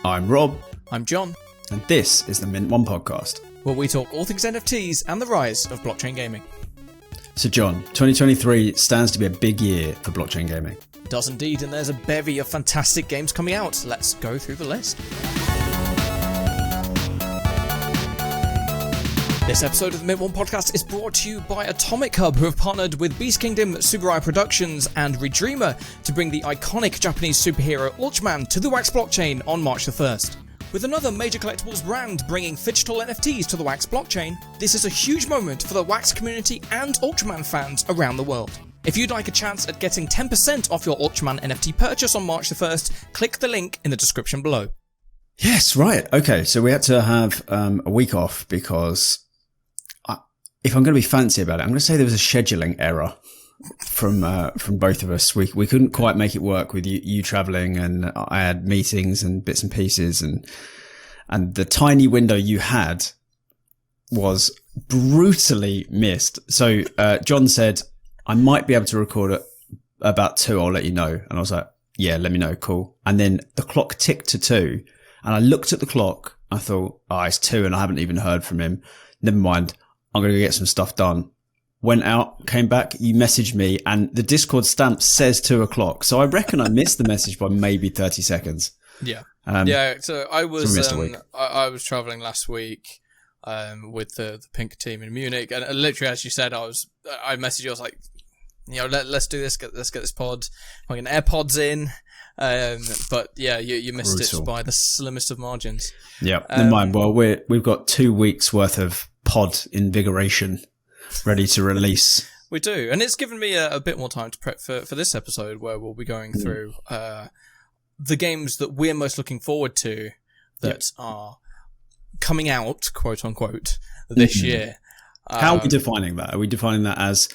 I'm Rob. I'm John. And this is the Mint One podcast, where we talk all things NFTs and the rise of blockchain gaming. So John, 2023 stands to be a big year for blockchain gaming. It does indeed, and there's a bevy of fantastic games coming out. Let's go through the list. This episode of the Mint One podcast is brought to you by Atomic Hub, who have partnered with Beast Kingdom, Subaru Productions and Redreamer to bring the iconic Japanese superhero Ultraman to the Wax blockchain on March the 1st. With another major collectibles brand bringing digital NFTs to the Wax blockchain, this is a huge moment for the Wax community and Ultraman fans around the world. If you'd like a chance at getting 10% off your Ultraman NFT purchase on March the 1st, click the link in the description below. Yes, right. Okay, so we had to have a week off because if I'm going to be fancy about it, I'm going to say there was a scheduling error from both of us. We couldn't quite make it work with you traveling, and I had meetings and bits and pieces, and the tiny window you had was brutally missed. So John said, I might be able to record at about 2, I'll let you know. And I was like, yeah, let me know, cool. And then the clock ticked to 2, and I looked at the clock, I thought, it's 2 and I haven't even heard from him. Never mind, I'm going to get some stuff done. Went out, came back, you messaged me, and the Discord stamp says 2 o'clock. So I reckon I missed the message by maybe 30 seconds. Yeah. So I was I was traveling last week with the Pink team in Munich, and literally as you said, I messaged you, I was like, let's do this, let's get this pod, I can AirPods in. But yeah, you missed it by the slimmest of margins. Yeah, never mind. Well, we've got 2 weeks worth of pod invigoration ready to release. We do, and it's given me a bit more time to prep for this episode, where we'll be going through the games that we're most looking forward to that are coming out, quote unquote, this year. How are we defining that? Are we defining that as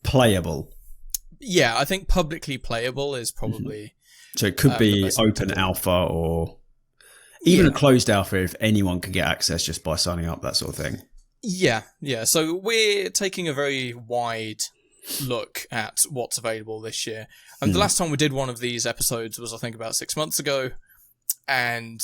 playable? Yeah, I think publicly playable is probably... So it could be open alpha or even a closed alpha if anyone can get access just by signing up, that sort of thing. Yeah. So we're taking a very wide look at what's available this year. And the last time we did one of these episodes was, I think, about 6 months ago. And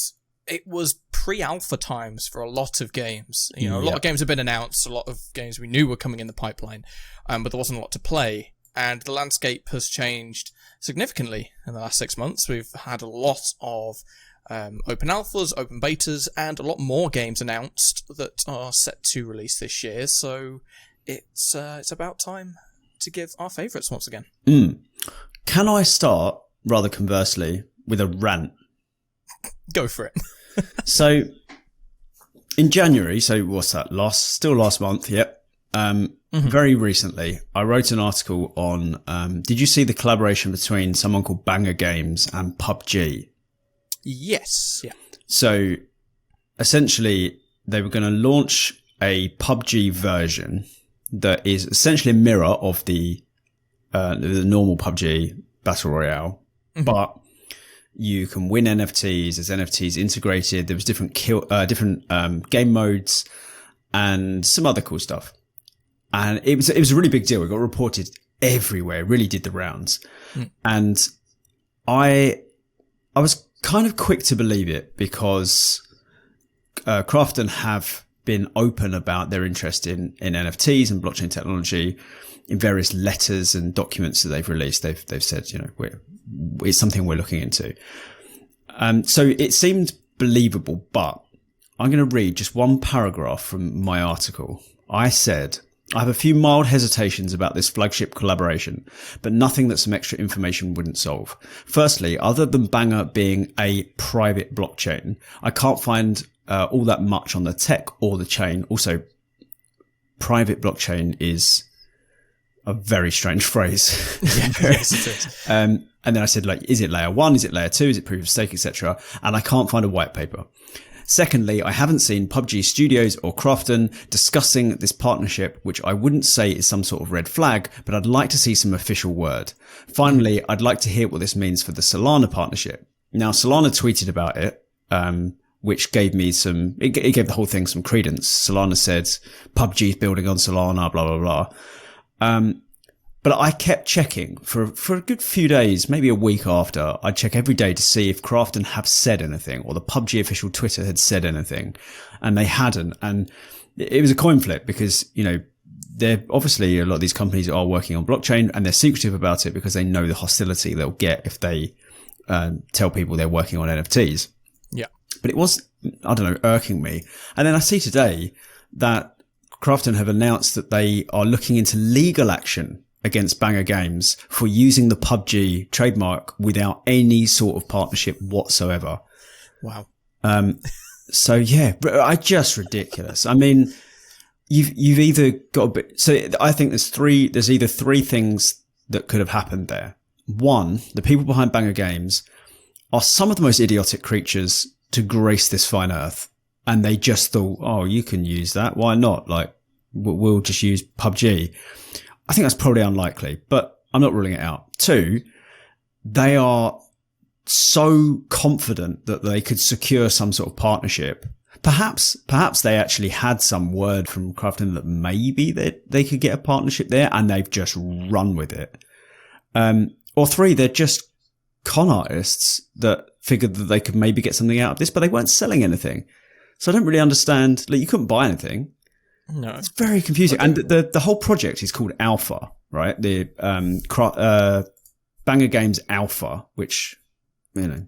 it was pre-alpha times for a lot of games. A lot of games have been announced, a lot of games we knew were coming in the pipeline, but there wasn't a lot to play. And the landscape has changed significantly in the last 6 months. We've had a lot of open alphas, open betas, and a lot more games announced that are set to release this year. So it's about time to give our favourites once again. Can I start, rather conversely, with a rant? Go for it. So in January, so what's that? Last month, yep. Very recently, I wrote an article on, did you see the collaboration between someone called Banger Games and PUBG? Yes, yeah. So essentially, they were going to launch a PUBG version that is essentially a mirror of the normal PUBG Battle Royale, but you can win NFTs. There's NFTs integrated. There was different game modes and some other cool stuff. And it was a really big deal. It got reported everywhere. It really did the rounds. And I was kind of quick to believe it because Krafton have been open about their interest in NFTs and blockchain technology in various letters and documents that they've released. They've said, it's something we're looking into. So it seemed believable, but I'm going to read just one paragraph from my article. I said, I have a few mild hesitations about this flagship collaboration, but nothing that some extra information wouldn't solve. Firstly, other than Banger being a private blockchain, I can't find all that much on the tech or the chain. Also, private blockchain is a very strange phrase. Yes, it is. And then I said, is it layer 1? Is it layer 2? Is it proof of stake, etc.? And I can't find a white paper. Secondly, I haven't seen PUBG Studios or Krafton discussing this partnership, which I wouldn't say is some sort of red flag, but I'd like to see some official word. Finally, I'd like to hear what this means for the Solana partnership. Now, Solana tweeted about it, which gave me it gave the whole thing some credence. Solana said, PUBG is building on Solana, blah, blah, blah. But I kept checking for a good few days, maybe a week after. I'd check every day to see if Krafton have said anything or the PUBG official Twitter had said anything. And they hadn't. And it was a coin flip because, you know, they're obviously a lot of these companies are working on blockchain and they're secretive about it because they know the hostility they'll get if they tell people they're working on NFTs. Yeah. But it was, I don't know, irking me. And then I see today that Krafton have announced that they are looking into legal action against Banger Games for using the PUBG trademark without any sort of partnership whatsoever. Wow. So yeah, just ridiculous. I mean, you've either got a bit, so I think there's either three things that could have happened there. One, the people behind Banger Games are some of the most idiotic creatures to grace this fine earth. And they just thought, oh, you can use that. Why not? Like, we'll just use PUBG. I think that's probably unlikely, but I'm not ruling it out. Two, they are so confident that they could secure some sort of partnership. Perhaps they actually had some word from Krafton that maybe they could get a partnership there and they've just run with it. Or three, they're just con artists that figured that they could maybe get something out of this, but they weren't selling anything. So I don't really understand. Like, you couldn't buy anything. No. It's very confusing. And the whole project is called Alpha, right? The Banger Games Alpha, which, you know,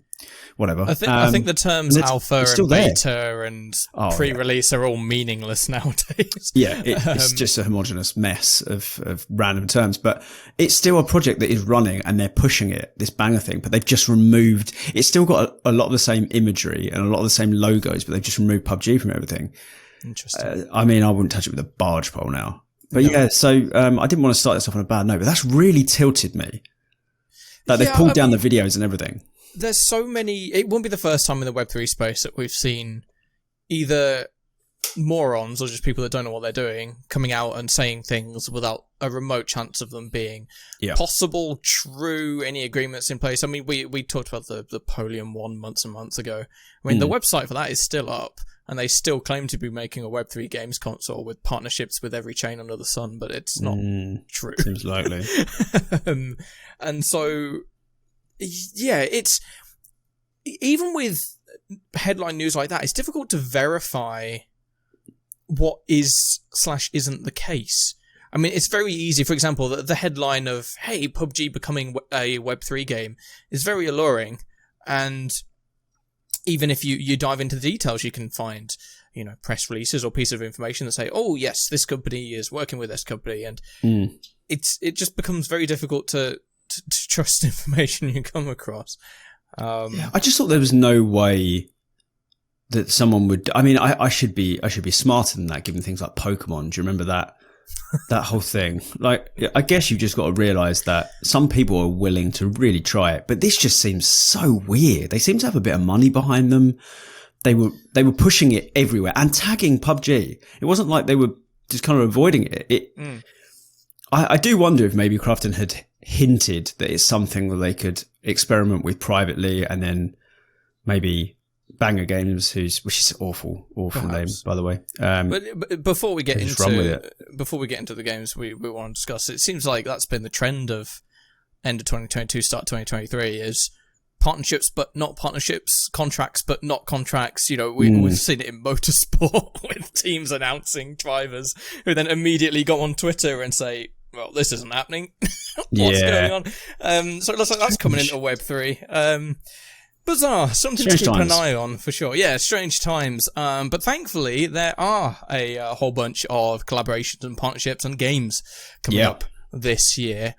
whatever. I think the terms alpha and beta and pre-release are all meaningless nowadays. Yeah, it's just a homogenous mess of random terms. But it's still a project that is running and they're pushing it, this Banger thing. But they've just removed, it's still got a lot of the same imagery and a lot of the same logos, but they've just removed PUBG from everything. Interesting. I mean, I wouldn't touch it with a barge pole now. But yeah, so I didn't want to start this off on a bad note, but that's really tilted me. Like, they've pulled down the videos and everything. There's so many. It won't be the first time in the Web3 space that we've seen either morons or just people that don't know what they're doing coming out and saying things without a remote chance of them being possible, true, any agreements in place. I mean, we talked about the Polium one months and months ago. I mean, the website for that is still up, and they still claim to be making a Web3 games console with partnerships with every chain under the sun, but it's not true. Seems likely. And so, yeah, it's even with headline news like that, it's difficult to verify what is/isn't the case. I mean, it's very easy. For example, the headline of, hey, PUBG becoming a Web3 game is very alluring. And even if you dive into the details, you can find, you know, press releases or pieces of information that say, oh, yes, this company is working with this company. And it just becomes very difficult to trust information you come across. I just thought there was no way that someone would. I mean, I should be smarter than that, given things like Pokemon. Do you remember that whole thing? Like, I guess you've just got to realize that some people are willing to really try it, but this just seems so weird. They seem to have a bit of money behind them. They were pushing it everywhere and tagging PUBG. It wasn't like they were just kind of avoiding it. I do wonder if maybe Krafton had hinted that it's something that they could experiment with privately, and then maybe Banger Games, which is awful name, by the way. But before we get into the games we want to discuss, it seems like that's been the trend of end of 2022, start 2023 is partnerships but not partnerships, contracts but not contracts. You know, we've seen it in motorsport with teams announcing drivers who then immediately go on Twitter and say, well, this isn't happening. What's going on? So it looks like that's coming into Web3. Bizarre. Something to keep an eye on, for sure. Yeah, strange times. But thankfully, there are a whole bunch of collaborations and partnerships and games coming up this year.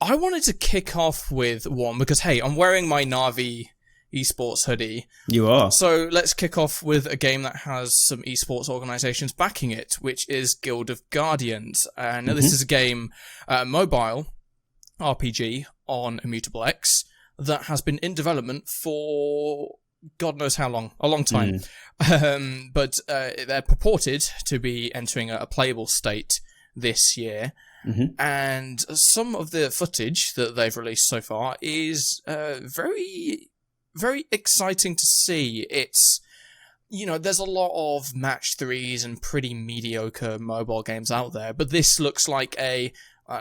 I wanted to kick off with one because, hey, I'm wearing my Na'Vi esports hoodie. You are. So let's kick off with a game that has some esports organizations backing it, which is Guild of Guardians. Now, this is a game, mobile RPG on Immutable X that has been in development for God knows how long, a long time. But they're purported to be entering a playable state this year. And some of the footage that they've released so far is very, very exciting to see. It's, you know, there's a lot of match 3s and pretty mediocre mobile games out there, but this looks like a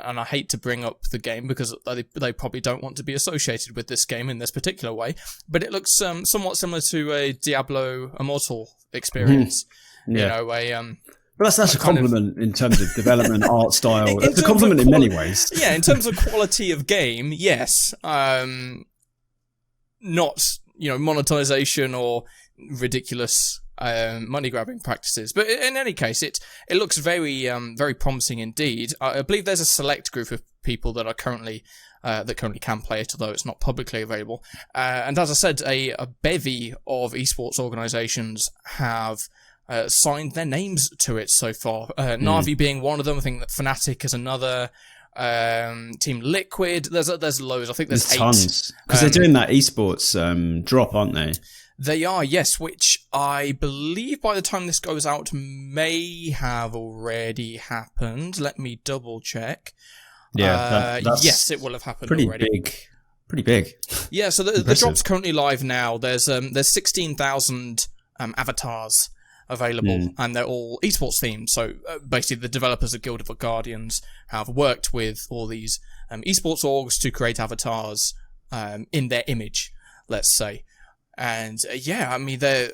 and I hate to bring up the game because they probably don't want to be associated with this game in this particular way, but it looks somewhat similar to a Diablo Immortal experience. Yeah. You know, Well, that's a compliment in terms of development, art style. It's a compliment in many ways. Yeah, in terms of quality of game, yes. Not, monetization or ridiculous money grabbing practices. But in any case, it looks very very promising indeed. I believe there's a select group of people that are currently can play it, although it's not publicly available. And as I said, a bevy of esports organizations have signed their names to it so far. Na'Vi being one of them. I think that Fnatic is another. Team Liquid. There's loads. I think there's 8. Tons because they're doing that esports drop, aren't they? They are, yes. Which I believe by the time this goes out may have already happened. Let me double check. Yeah, that's yes, it will have happened already. Pretty big. Yeah. So the drop's currently live now. There's 16,000 avatars available, and they're all esports themed. So basically, the developers of Guild of Guardians have worked with all these esports orgs to create avatars in their image, let's say. And I mean, there's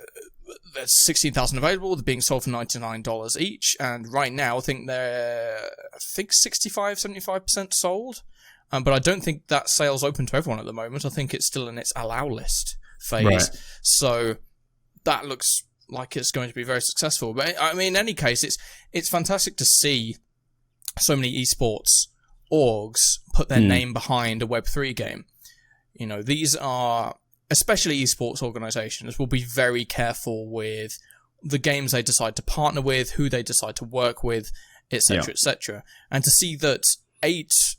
16,000 available. They're being sold for $99 each, and right now I think they're 65-75% sold. But I don't think that sale's open to everyone at the moment. I think it's still in its allow list phase. Right. So that looks like it's going to be very successful. But I mean, in any case, it's fantastic to see so many esports orgs put their name behind a Web3 game. These are, especially esports organizations, will be very careful with the games they decide to partner with, who they decide to work with, etc., etc. And to see that 8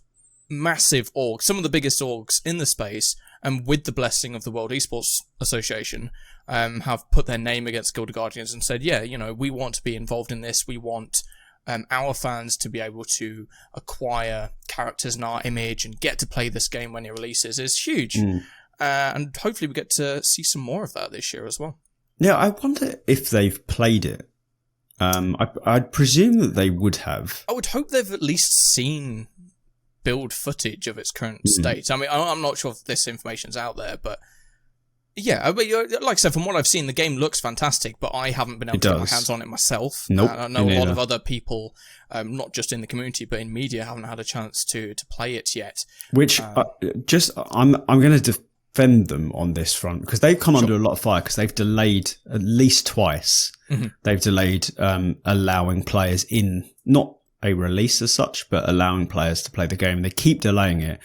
massive orgs, some of the biggest orgs in the space, and with the blessing of the World Esports Association, have put their name against Guild of Guardians and said, we want to be involved in this. We want our fans to be able to acquire characters in our image and get to play this game when it releases is huge. And hopefully we get to see some more of that this year as well. Yeah, I wonder if they've played it. I'd presume that they would have. I would hope they've at least seen build footage of its current state. I mean, I'm not sure if this information's out there, but yeah, but like I said, from what I've seen, the game looks fantastic, but I haven't been able to get my hands on it myself. Nope, I know a lot of other people, not just in the community, but in media, haven't had a chance to play it yet. Which, I'm going to defend them on this front, because they've come under a lot of fire, because they've delayed at least twice. They've delayed allowing players in, not a release as such, but allowing players to play the game. They keep delaying it.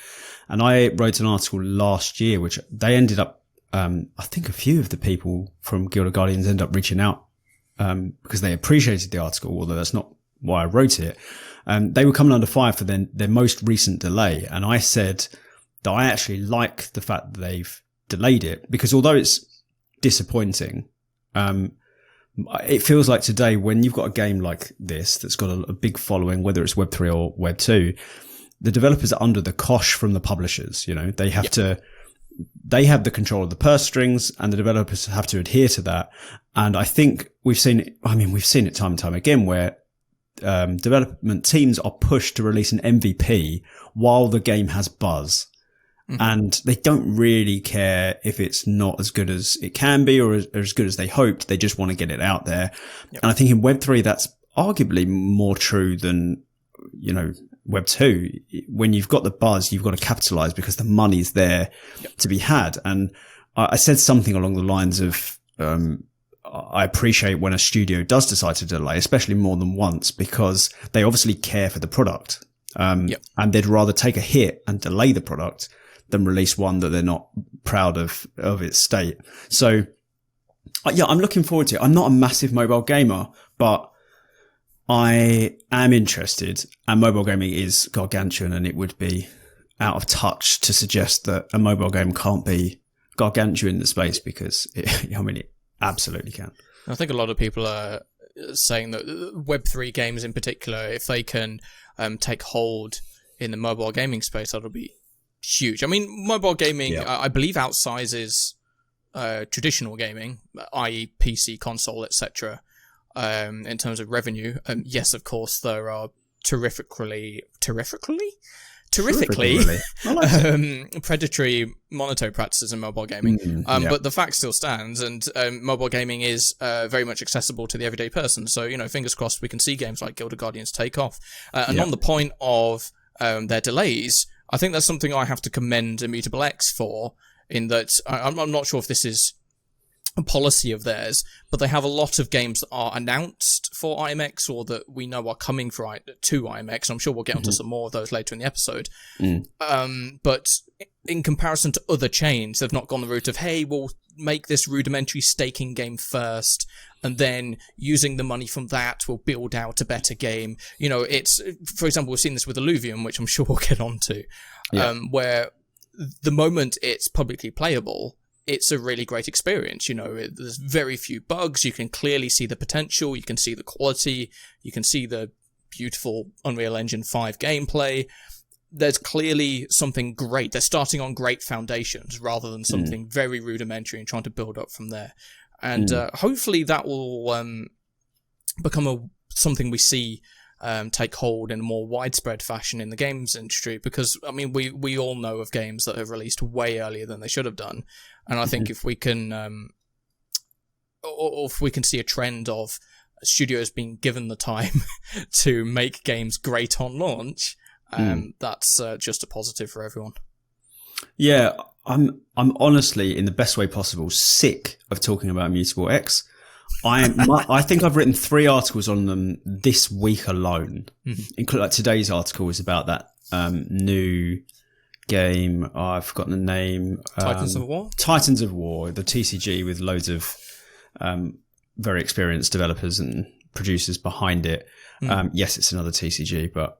And I wrote an article last year, which they ended up, I think a few of the people from Guild of Guardians ended up reaching out, because they appreciated the article, although that's not why I wrote it. They were coming under fire for their most recent delay. And I said that I actually like the fact that they've delayed it, because although it's disappointing, it feels like today, when you've got a game like this that's got a big following, whether it's Web3 or Web2, the developers are under the cosh from the publishers. They have they have the control of the purse strings, and the developers have to adhere to that. And I think we've seen it time and time again, where development teams are pushed to release an MVP while the game has buzz. And they don't really care if it's not as good as it can be or as good as they hoped. They just want to get it out there. And I think in Web3, that's arguably more true than, Web2. When you've got the buzz, you've got to capitalize, because the money's there to be had. And I said something along the lines of, I appreciate when a studio does decide to delay, especially more than once, because they obviously care for the product. And they'd rather take a hit and delay the product than release one that they're not proud of its state. So, I'm looking forward to it. I'm not a massive mobile gamer, but I am interested, and mobile gaming is gargantuan, and it would be out of touch to suggest that a mobile game can't be gargantuan in the space, because it absolutely can. I think a lot of people are saying that Web3 games in particular, if they can take hold in the mobile gaming space, that'll be huge. I mean, mobile gaming, I believe, outsizes traditional gaming, i.e. PC, console, etc., in terms of revenue. Yes, of course, there are terrifically I like predatory monotone practices in mobile gaming. But the fact still stands, and mobile gaming is very much accessible to the everyday person. So, fingers crossed we can see games like Guild of Guardians take off. And on the point of their delays, I think that's something I have to commend Immutable X for, in that I'm not sure if this is a policy of theirs, but they have a lot of games that are announced for IMX or that we know are coming to IMX. I'm sure we'll get onto some more of those later in the episode. But in comparison to other chains, they've not gone the route of, hey, we'll make this rudimentary staking game first, and then using the money from that, we'll build out a better game. It's, for example, we've seen this with Illuvium, which I'm sure we'll get onto, where the moment it's publicly playable, it's a really great experience. There's very few bugs. You can clearly see the potential. You can see the quality. You can see the beautiful Unreal Engine 5 gameplay. There's clearly something great. They're starting on great foundations rather than something very rudimentary and trying to build up from there. And hopefully that will become something we see take hold in a more widespread fashion in the games industry, because we all know of games that have released way earlier than they should have done, and I think if we can or if we can see a trend of studios being given the time to make games great on launch, that's just a positive for everyone. Yeah, I'm honestly, in the best way possible, sick of talking about Immutable X. I think I've written 3 articles on them this week alone. Including, like, today's article is about that new game. I've forgotten the name. Titans of War? Titans of War, the TCG with loads of very experienced developers and producers behind it. Yes, it's another TCG, but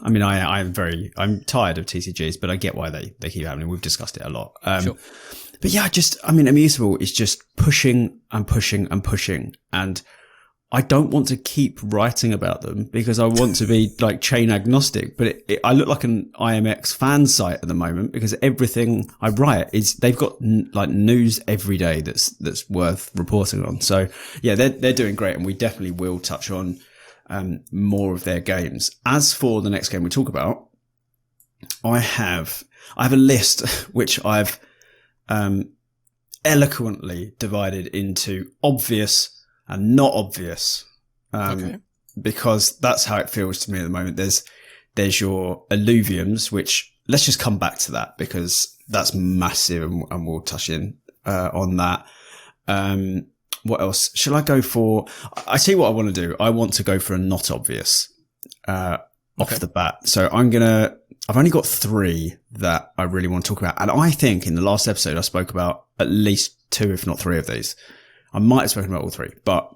I'm tired of TCGs, but I get why they keep happening. We've discussed it a lot. Sure. But yeah, Immutable is just pushing and pushing and pushing. And I don't want to keep writing about them because I want to be like chain agnostic. But I look like an IMX fan site at the moment because everything I write they've got like news every day that's worth reporting on. So yeah, they're doing great, and we definitely will touch on more of their games. As for the next game we talk about, I have a list which I've eloquently divided into obvious and not obvious, because that's how it feels to me at the moment. There's your Illuviums, which let's just come back to that because that's massive, and we'll touch in on that. What else shall I go for? I tell you what I want to do. I want to go for a not obvious off the bat. So I've only got 3 that I really want to talk about. And I think in the last episode, I spoke about at least 2, if not 3 of these. I might have spoken about all 3, but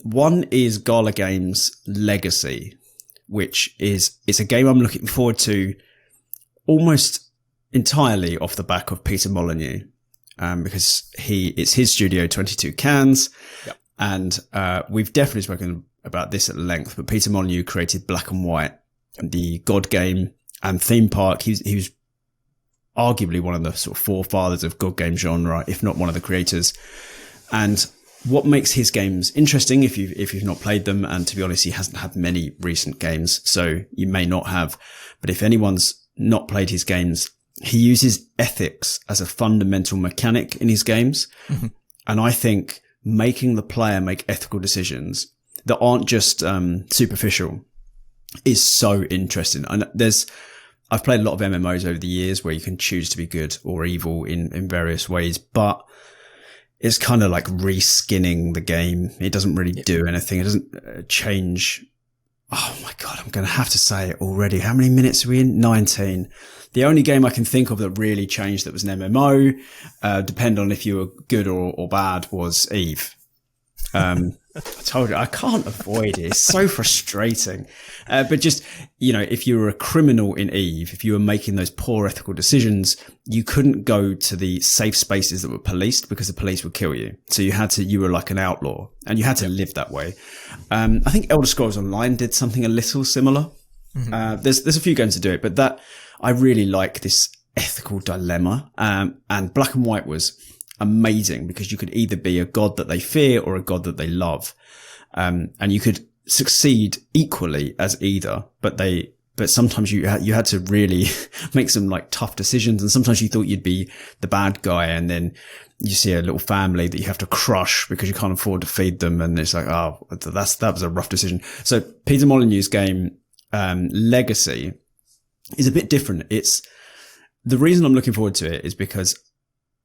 one is Gala Games Legacy, which it's a game I'm looking forward to almost entirely off the back of Peter Molyneux, because it's his studio, 22 Cans. Yep. And we've definitely spoken about this at length, but Peter Molyneux created Black and White, the God game, and Theme Park. He was arguably one of the sort of forefathers of God game genre, if not one of the creators. And what makes his games interesting, if you've not played them, and to be honest, he hasn't had many recent games, so you may not have, but if anyone's not played his games, he uses ethics as a fundamental mechanic in his games. And I think making the player make ethical decisions that aren't just superficial is so interesting. And I've played a lot of MMOs over the years where you can choose to be good or evil in various ways, but it's kind of like reskinning the game. It doesn't really do anything. It doesn't change. Oh my God, I'm going to have to say it already. How many minutes are we in? 19. The only game I can think of that really changed that was an MMO, depend on if you were good or bad, was Eve. I told you, I can't avoid it. It's so frustrating. But just, if you were a criminal in Eve, if you were making those poor ethical decisions, you couldn't go to the safe spaces that were policed because the police would kill you. So you were like an outlaw, and you had to live that way. I think Elder Scrolls Online did something a little similar. There's a few games to do it, but that I really like this ethical dilemma. And Black and White was amazing because you could either be a god that they fear or a god that they love. And you could succeed equally as either, but sometimes you had to really make some like tough decisions, and sometimes you thought you'd be the bad guy, and then you see a little family that you have to crush because you can't afford to feed them, and it's like, oh, that was a rough decision. So Peter Molyneux's game, Legacy, is a bit different. It's the reason I'm looking forward to it is because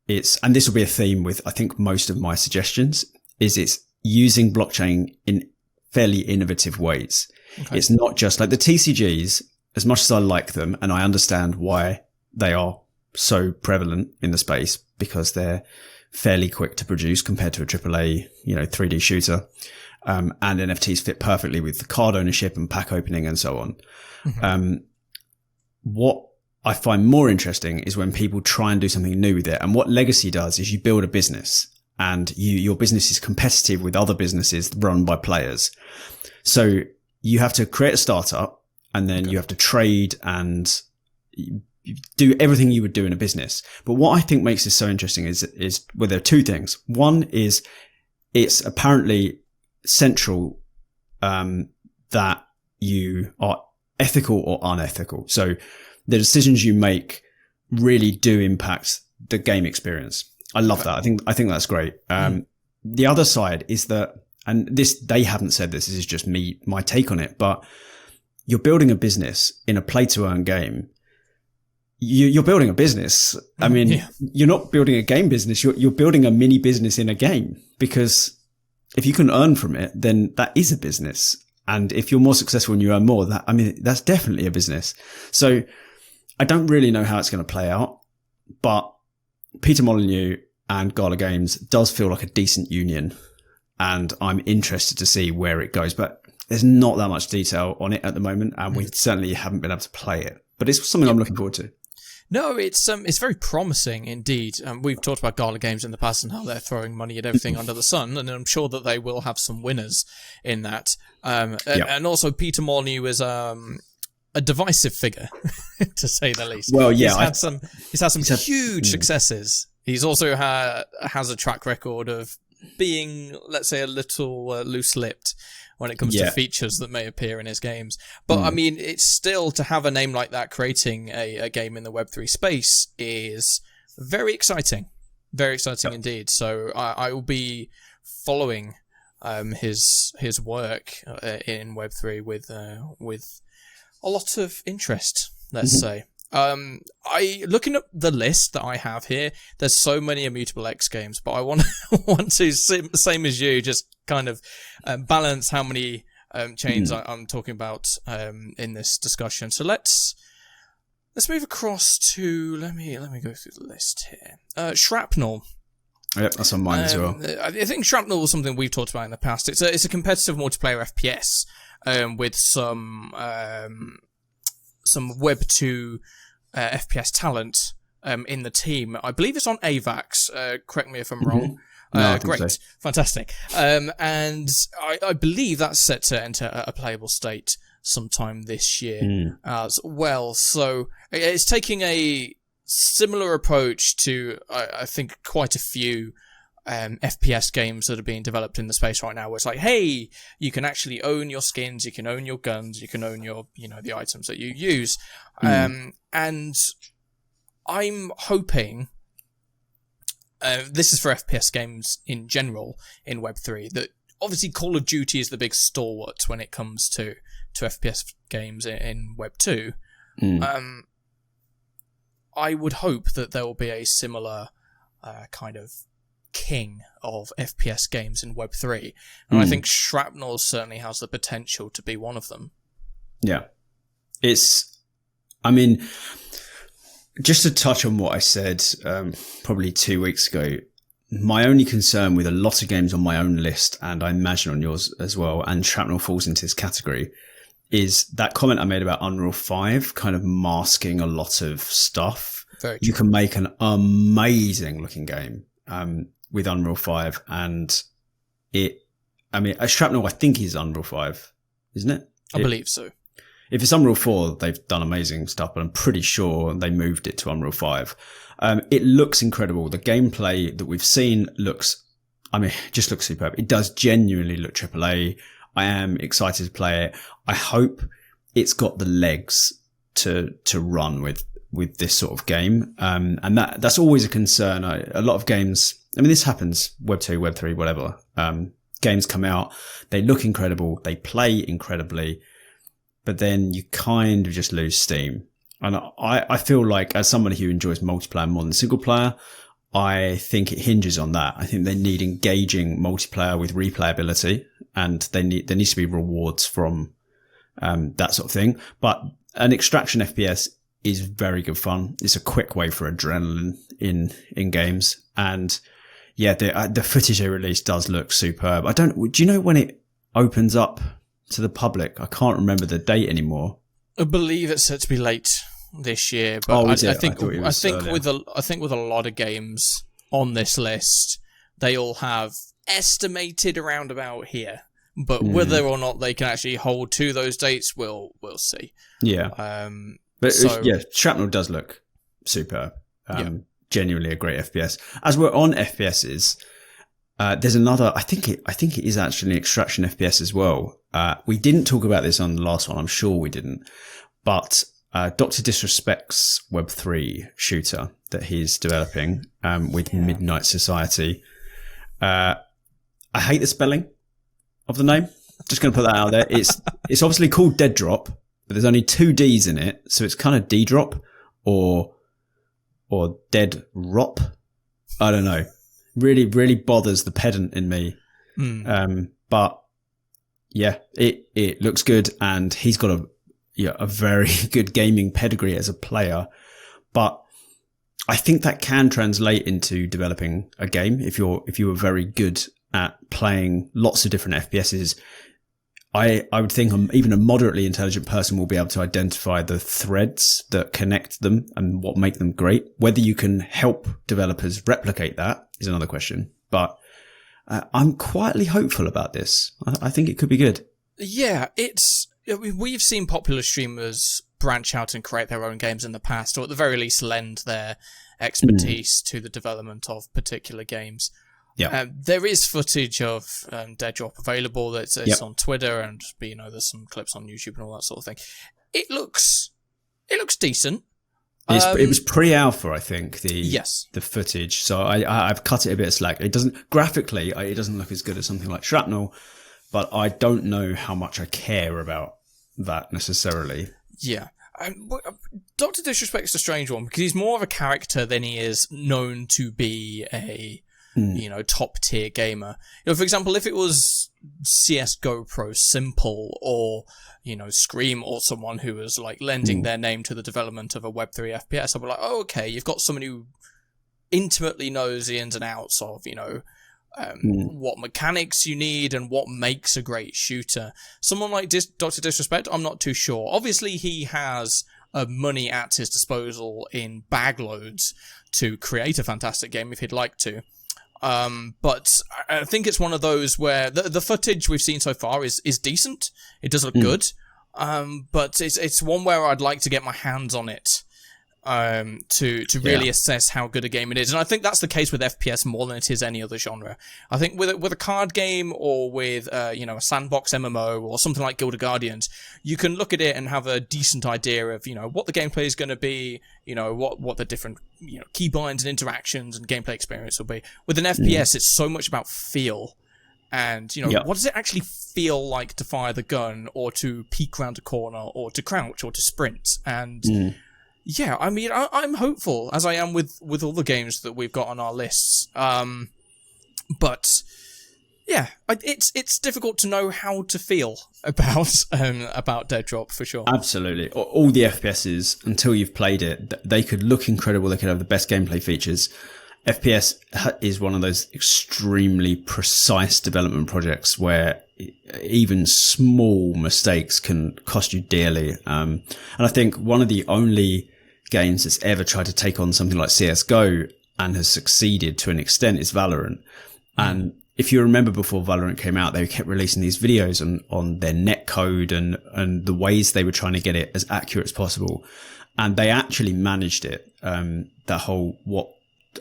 and this will be a theme with, I think, most of my suggestions, is it's using blockchain in fairly innovative ways. Okay. It's not just like the TCGs, as much as I like them, and I understand why they are so prevalent in the space, because they're fairly quick to produce compared to a AAA, 3D shooter. And NFTs fit perfectly with the card ownership and pack opening and so on. Mm-hmm. What I find more interesting is when people try and do something new with it. And what Legacy does is you build a business, and your business is competitive with other businesses run by players. So you have to create a startup, and then you have to trade and do everything you would do in a business. But what I think makes this so interesting is there are two things. One is it's apparently central, that you are ethical or unethical. So the decisions you make really do impact the game experience. I love that. I think that's great. The other side is that, and they haven't said this is just my take on it, but you're building a business in a play to earn game. You're building a business. I mean, You're not building a game business. You're building a mini business in a game, because if you can earn from it, then that is a business. And if you're more successful and you earn more, that's definitely a business. So I don't really know how it's going to play out, but Peter Molyneux and Gala Games does feel like a decent union, and I'm interested to see where it goes. But there's not that much detail on it at the moment, and we certainly haven't been able to play it. But it's something I'm looking forward to. No, it's very promising indeed. We've talked about Gala Games in the past and how they're throwing money at everything under the sun, and I'm sure that they will have some winners in that. And also Peter Molyneux is a divisive figure, to say the least. Well, yeah, he's had some huge successes. He's also has a track record of being, let's say, a little loose-lipped when it comes to features that may appear in his games. But I mean, it's still, to have a name like that creating a game in the Web3 space is very exciting. Very exciting indeed. So I will be following his work in Web3 with a lot of interest, let's say. Looking at the list that I have here, there's so many Immutable X games, but I want to, same as you, just kind of balance how many chains I'm talking about in this discussion. So let's move across to, let me go through the list here. Shrapnel. Yep, that's on mine as well. I think Shrapnel was something we've talked about in the past. It's a competitive multiplayer FPS with some Web 2 FPS talent in the team. I believe it's on AVAX. Correct me if I'm wrong. No, great, so. Fantastic. And I believe that's set to enter a playable state sometime this year as well. So it's taking a similar approach to, I think, quite a few FPS games that are being developed in the space right now, where it's like, hey, you can actually own your skins, you can own your guns, you can own your, the items that you use. And I'm hoping, this is for FPS games in general in Web3, that obviously Call of Duty is the big stalwart when it comes to FPS games in Web2. I would hope that there will be a similar kind of king of FPS games in Web3. And I think Shrapnel certainly has the potential to be one of them. Yeah. Just to touch on what I said probably 2 weeks ago, my only concern with a lot of games on my own list, and I imagine on yours as well, and Shrapnel falls into this category, is that comment I made about Unreal 5 kind of masking a lot of stuff. Very true. You can make an amazing looking game with Unreal 5, and Shrapnel I think is Unreal 5, isn't it? I believe so. If it's Unreal 4, they've done amazing stuff, but I'm pretty sure they moved it to Unreal 5. It looks incredible. The gameplay that we've seen just looks superb. It does genuinely look AAA. I am excited to play it. I hope it's got the legs to run with this sort of game. And that's always a concern. A lot of games, I mean, this happens, Web 2, Web 3, whatever. Games come out, they look incredible, they play incredibly, but then you kind of just lose steam. And I feel like, as somebody who enjoys multiplayer more than single player, I think it hinges on that. I think they need engaging multiplayer with replayability, and there needs to be rewards from that sort of thing. But an extraction FPS is very good fun. It's a quick way for adrenaline in games. And yeah, the footage they released does look superb. Do you know when it opens up to the public? I can't remember the date anymore. I believe it's set to be late this year, but I think with a lot of games on this list, they all have estimated around about here. But whether or not they can actually hold to those dates, we'll see. Yeah. Shrapnel does look superb. Genuinely a great FPS. As we're on FPSs, there's another. I think it is actually an extraction FPS as well. We didn't talk about this on the last one. I'm sure we didn't. But Dr. Disrespect's Web3 shooter that he's developing with Midnight Society. I hate the spelling of the name. Just going to put that out there. It's obviously called DEADROP, but there's only 2 D's in it, so it's kind of DEADROP or DEADROP. I don't know. Really, really bothers the pedant in me. But yeah, it looks good, and he's got a very good gaming pedigree as a player. But I think that can translate into developing a game if you were very good at playing lots of different FPSs. I would think even a moderately intelligent person will be able to identify the threads that connect them and what make them great. Whether you can help developers replicate that is another question. But I'm quietly hopeful about this. I think it could be good. Yeah, we've seen popular streamers branch out and create their own games in the past, or at the very least lend their expertise to the development of particular games. Yeah, there is footage of DEADROP available. It's on Twitter, and there's some clips on YouTube and all that sort of thing. It looks decent. It was pre-alpha, I think. The footage. So I've cut it a bit of slack. It doesn't look as good as something like Shrapnel, but I don't know how much I care about that necessarily. Yeah. Dr. Disrespect's a strange one because he's more of a character than he is known to be a top tier gamer. For example, if it was CS:GO Pro Simple or Scream or someone who was like lending their name to the development of a Web3 FPS, I'd be like, oh, okay, you've got someone who intimately knows the ins and outs of what mechanics you need and what makes a great shooter. Someone like Dr. Disrespect, I'm not too sure. Obviously, he has money at his disposal in bag loads to create a fantastic game if he'd like to. But I think it's one of those where the footage we've seen so far is decent. It does look good. But it's one where I'd like to get my hands on it to really assess how good a game it is. And I think that's the case with FPS more than it is any other genre. I think with a card game or with a sandbox MMO or something like Guild of Guardians, you can look at it and have a decent idea of what the gameplay is going to be, what the different keybinds and interactions and gameplay experience will be. With an FPS, it's so much about feel. And, what does it actually feel like to fire the gun or to peek around a corner or to crouch or to sprint? And yeah, I mean, I'm hopeful, as I am with all the games that we've got on our lists. But yeah, it's difficult to know how to feel about DEADROP for sure. Absolutely. All the FPSs, until you've played it, they could look incredible. They could have the best gameplay features. FPS is one of those extremely precise development projects where even small mistakes can cost you dearly. And I think one of the only games that's ever tried to take on something like CSGO and has succeeded to an extent is Valorant. And if you remember, before Valorant came out, they kept releasing these videos on their netcode and the ways they were trying to get it as accurate as possible. And they actually managed it. That whole, what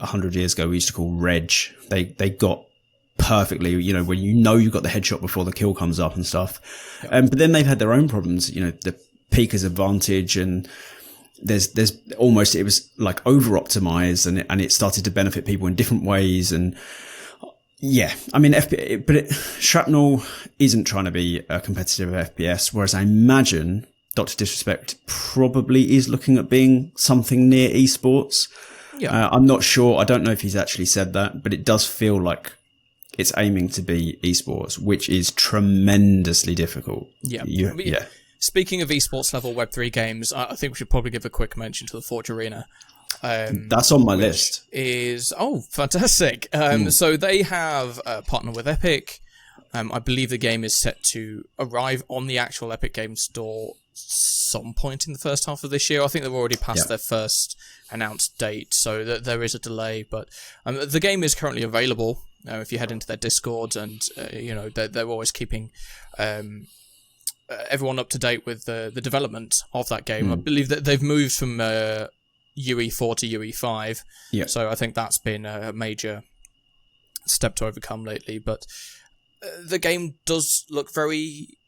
100 years ago we used to call reg, they got perfectly, when you've got the headshot before the kill comes up and stuff. But then they've had their own problems, the peeker's advantage, and there's almost, it was like over optimized, and it started to benefit people in different ways. And yeah, I mean, Shrapnel isn't trying to be a competitive FPS, whereas I imagine Dr. Disrespect probably is looking at being something near esports. Yeah. I'm not sure. I don't know if he's actually said that, but it does feel like it's aiming to be esports, which is tremendously difficult. Yeah. Yeah. Speaking of esports level Web3 games, I think we should probably give a quick mention to the Forge Arena. That's on my list. Fantastic. So they have a partner with Epic. I believe the game is set to arrive on the actual Epic Games Store some point in the first half of this year. I think they've already passed their first announced date, so there is a delay. But the game is currently available. If you head into their Discord, and they're always keeping everyone up to date with the development of that game. I believe that they've moved from UE4 to UE5. Yeah. So I think that's been a major step to overcome lately. But the game does look very,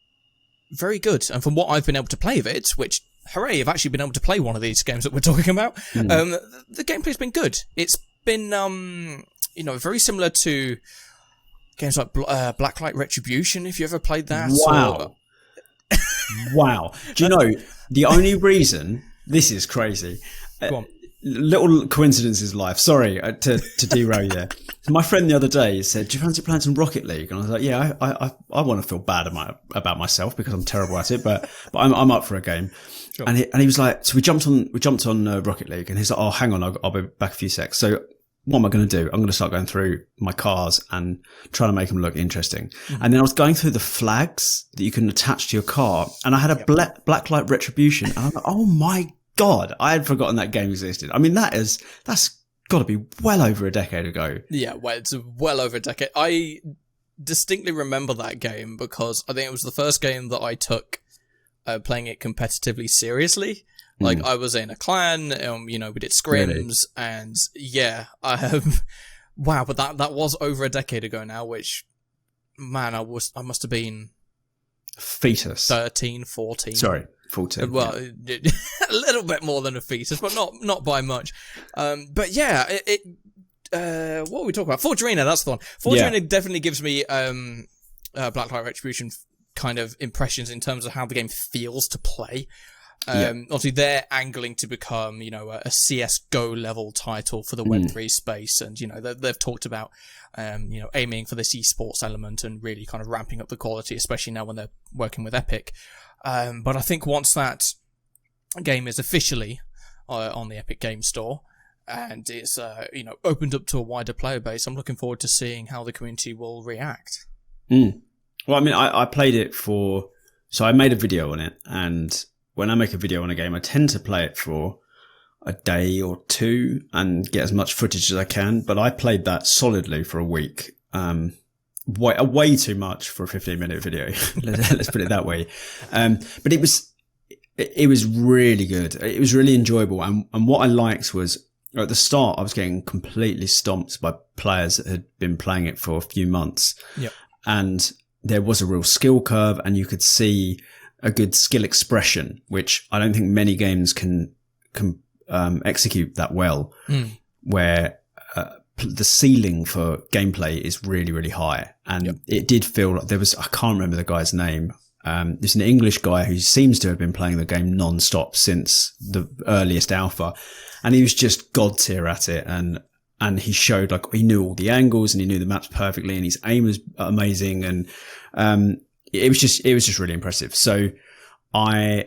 very good. And from what I've been able to play of it, which, hooray, I've actually been able to play one of these games that we're talking about, the gameplay's been good. It's been, very similar to games like Blacklight Retribution, if you ever played that. Wow. Wow. Do you know, the only reason, this is crazy, Go on. Little coincidences life. Sorry to derail you there. My friend the other day said, "Do you fancy playing some Rocket League?" And I was like, "Yeah, I want to feel bad about myself because I'm terrible at it, but I'm up for a game." Sure. And he was like, so we jumped on Rocket League, and he's like, "Oh, hang on, I'll be back a few secs." So what am I going to do? I'm going to start going through my cars and trying to make them look interesting. Mm-hmm. And then I was going through the flags that you can attach to your car, and I had a Blacklight Retribution, and I'm like, oh my God, I had forgotten that game existed. I mean, that's got to be well over a decade ago. Yeah, well, it's well over a decade. I distinctly remember that game because I think it was the first game that I took playing it competitively seriously. Like, I was in a clan, we did scrims, really? And yeah, wow, but that was over a decade ago now, which, man, I must have been fetus. 13, 14. Sorry. 14. Well, a little bit more than a fetus, but not by much. But yeah, what are we talking about? Forge Arena, that's the one. Forge Arena definitely gives me Blacklight Retribution kind of impressions in terms of how the game feels to play. Obviously, they're angling to become, a CS:GO level title for the Web3 space, and they've talked about, aiming for this esports element and really kind of ramping up the quality, especially now when they're working with Epic. But I think once that game is officially on the Epic Games Store and it's opened up to a wider player base, I'm looking forward to seeing how the community will react. Well, I mean, I played it so I made a video on it, and when I make a video on a game, I tend to play it for a day or two and get as much footage as I can. But I played that solidly for a week. Way too much for a 15-minute video. Let's put it that way. But it was really good. It was really enjoyable. And what I liked was at the start, I was getting completely stomped by players that had been playing it for a few months. Yep. And there was a real skill curve, and you could see a good skill expression, which I don't think many games can execute that well, where the ceiling for gameplay is really, really high. And it did feel like I can't remember the guy's name. There's an English guy who seems to have been playing the game non-stop since the earliest alpha. And he was just god tier at it. And he showed, like, he knew all the angles and he knew the maps perfectly, and his aim was amazing. And, it was just really impressive. So I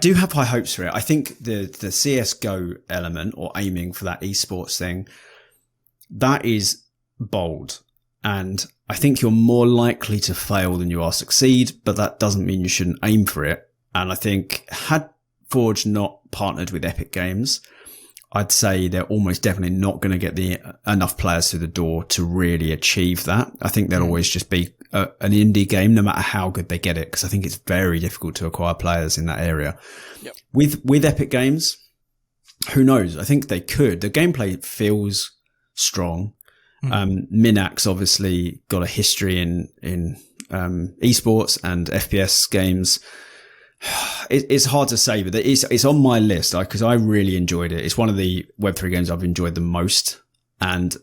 do have high hopes for it. I think the CS:GO element, or aiming for that esports thing, that is bold. And I think you're more likely to fail than you are succeed, but that doesn't mean you shouldn't aim for it. And I think had Forge not partnered with Epic Games, I'd say they're almost definitely not going to get enough players through the door to really achieve that. I think they'll always just be an indie game, no matter how good they get it, because I think it's very difficult to acquire players in that area. Yep. With Epic Games, who knows? I think they could. The gameplay feels strong. Minax obviously got a history in esports and FPS games. It's hard to say, but it's on my list because I really enjoyed it. It's one of the Web3 games I've enjoyed the most, and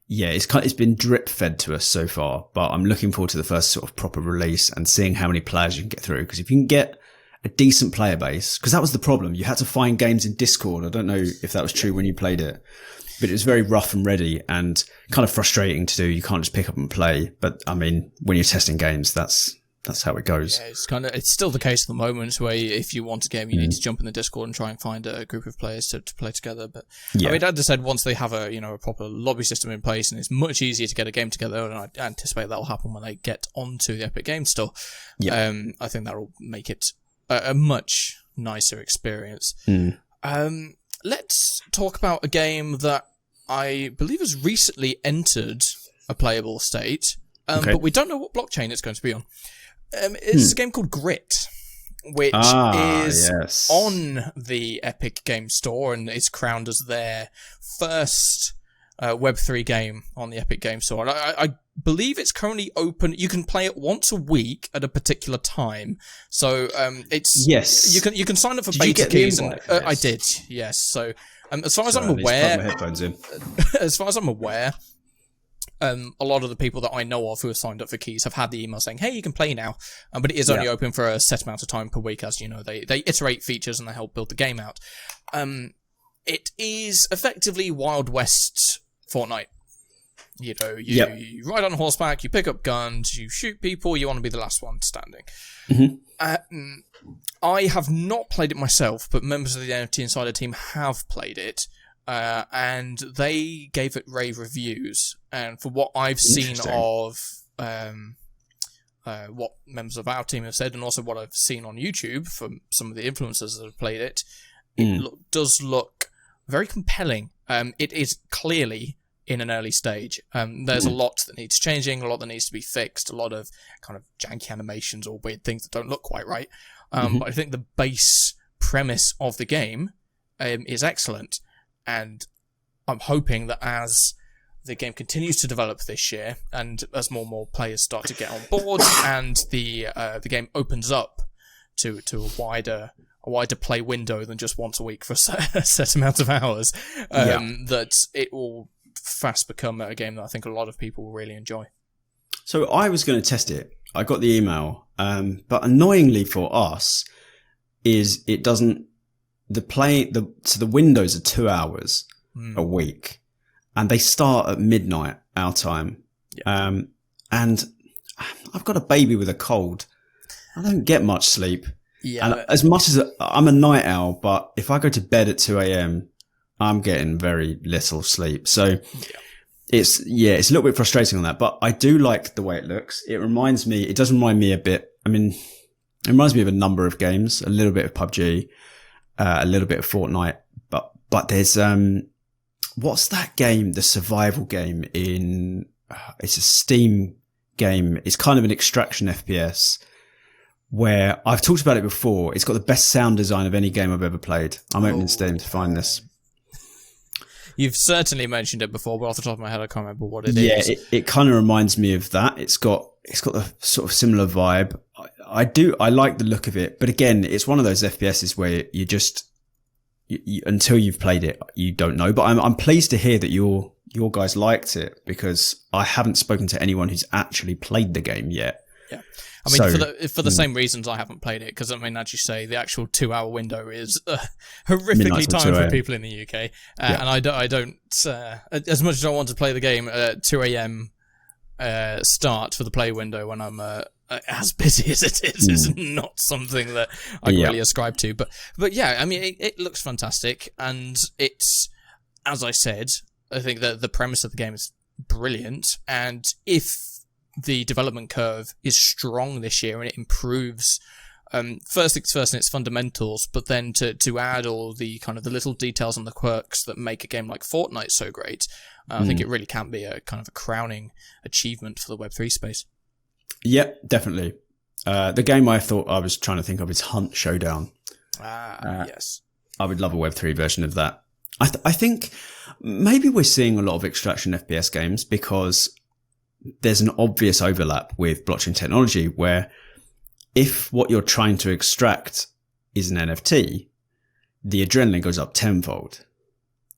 it's been drip fed to us so far. But I'm looking forward to the first sort of proper release and seeing how many players you can get through. Because if you can get a decent player base, because that was the problem, you had to find games in Discord. I don't know if that was true when you played it, but it was very rough and ready and kind of frustrating to do. You can't just pick up and play. But I mean, when you're testing games, that's how it goes. Yeah, it's still the case at the moment where if you want a game, you need to jump in the Discord and try and find a group of players to play together. But I mean, as I said, once they have a proper lobby system in place, and it's much easier to get a game together, and I anticipate that'll happen when they get onto the Epic Games Store. I think that'll make it a much nicer experience. Let's talk about a game that I believe has recently entered a playable state, but we don't know what blockchain it's going to be on. It's a game called Grit, which is on the Epic Game Store, and it's crowned as their first Web3 game on the Epic Game Store. And I believe it's currently open. You can play it once a week at a particular time. So it's you can sign up for beta keys, and I did. Yes. So as far as I'm aware, a lot of the people that I know of who have signed up for keys have had the email saying, hey, you can play now. But it is only open for a set amount of time per week, as you know. They iterate features and they help build the game out. It is effectively Wild West Fortnite. You ride on horseback, you pick up guns, you shoot people, you want to be the last one standing. I have not played it myself, but members of the NFT Insider team have played it. And they gave it rave reviews. And for what I've seen of what members of our team have said, and also what I've seen on YouTube from some of the influencers that have played it, it does look very compelling. It is clearly in an early stage. There's a lot that needs changing, a lot that needs to be fixed, a lot of kind of janky animations or weird things that don't look quite right. But I think the base premise of the game is excellent. And I'm hoping that as the game continues to develop this year, and as more and more players start to get on board, and the game opens up to a wider play window than just once a week for a set amount of hours, that it will fast become a game that I think a lot of people will really enjoy. So I was going to test it. I got the email, but annoyingly for us, is it doesn't. So the windows are 2 hours a week, and they start at midnight our time. And I've got a baby with a cold. I don't get much sleep. And as much as I'm a night owl, but if I go to bed at 2 a.m, I'm getting very little sleep. So it's a little bit frustrating on that, but I do like the way it looks. It does remind me a bit. I mean, it reminds me of a number of games, a little bit of PUBG. A little bit of Fortnite, but there's what's that game? The survival game it's a Steam game. It's kind of an extraction FPS where I've talked about it before. It's got the best sound design of any game I've ever played. I'm opening Steam to find this. You've certainly mentioned it before, but off the top of my head, I can't remember what it is. Yeah, it kind of reminds me of that. It's got the sort of similar vibe. I like the look of it, but again, it's one of those FPSs where you just until you've played it, you don't know. But I'm pleased to hear that your guys liked it, because I haven't spoken to anyone who's actually played the game yet. Yeah, I mean, for the same reasons, I haven't played it, because I mean, as you say, the actual 2 hour window is horrifically timed for people in the UK, and I don't as much as I want to play the game at 2 a.m. Start for the play window when I'm as busy as it is not something that I really ascribe to. But yeah, I mean, it looks fantastic, and it's, as I said, I think that the premise of the game is brilliant, and if the development curve is strong this year and it improves, first things first in its fundamentals, but then to add all the kind of the little details and the quirks that make a game like Fortnite so great, I think it really can be a kind of a crowning achievement for the Web3 space. Yeah, definitely. The game I thought I was trying to think of is Hunt Showdown. Yes. I would love a Web3 version of that. I think maybe we're seeing a lot of extraction FPS games because there's an obvious overlap with blockchain technology where if what you're trying to extract is an NFT, the adrenaline goes up tenfold.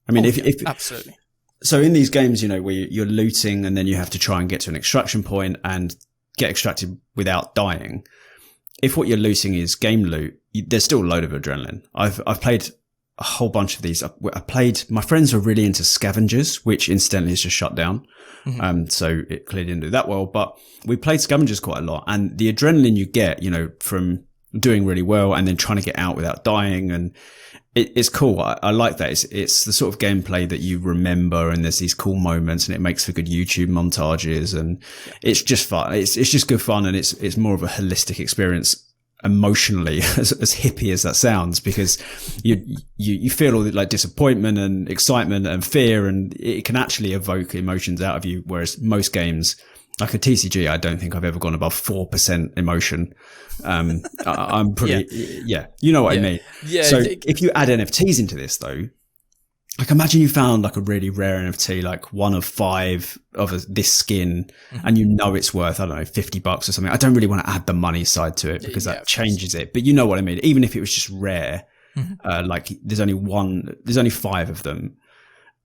I mean, if absolutely. So in these games, where you're looting and then you have to try and get to an extraction point and get extracted without dying. If what you're looting is game loot, there's still a load of adrenaline. I've played a whole bunch of these. My friends were really into scavengers, which incidentally is just shut down. Mm-hmm. So it clearly didn't do that well, but we played scavengers quite a lot, and the adrenaline you get, from doing really well and then trying to get out without dying, and it's cool. I like that. It's the sort of gameplay that you remember, and there's these cool moments, and it makes for good YouTube montages, and it's just fun. It's just good fun, and it's more of a holistic experience emotionally, as hippie as that sounds, because you feel all the like disappointment and excitement and fear, and it can actually evoke emotions out of you. Whereas most games, like a TCG, I don't think I've ever gone above 4% emotion. I'm pretty, you know what I mean? Yeah. So if you add NFTs into this though, like imagine you found like a really rare NFT, like one of 5 of this skin, and it's worth, I don't know, $50 or something. I don't really want to add the money side to it because that changes it. But you know what I mean? Even if it was just rare, like there's only 5 of them.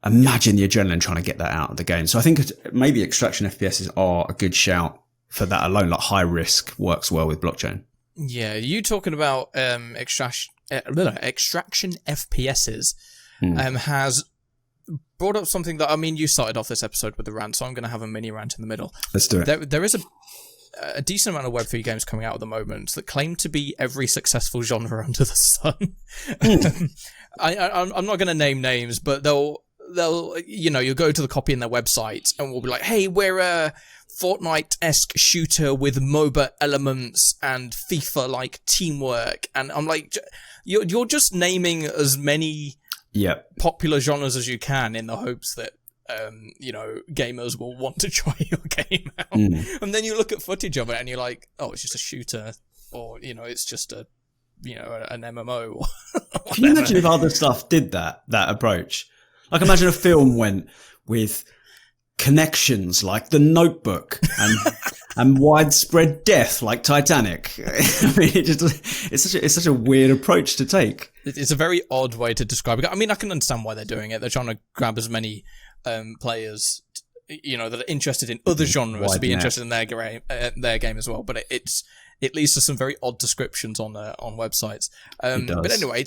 Imagine the adrenaline trying to get that out of the game. So I think maybe extraction FPSs are a good shout for that alone. Like high risk works well with blockchain. Yeah, you talking about extraction FPSs has brought up something that, I mean, you started off this episode with a rant, so I'm going to have a mini rant in the middle. Let's do it. There is a decent amount of Web3 games coming out at the moment that claim to be every successful genre under the sun. I'm not going to name names, but they'll you'll go to the copy in their website and we'll be like, hey, we're a Fortnite-esque shooter with MOBA elements and FIFA-like teamwork. And I'm like, you're just naming as many popular genres as you can in the hopes that gamers will want to try your game out. And then you look at footage of it and you're like, oh, it's just a shooter, or it's just an MMO. Or can you imagine if other stuff did that approach? Like imagine a film went with connections like The Notebook and widespread death like Titanic. I mean, it's such a weird approach to take. It's a very odd way to describe it. I mean, I can understand why they're doing it. They're trying to grab as many players, that are interested in other genres to be interested in their game as well. But it leads to some very odd descriptions on websites. But anyway,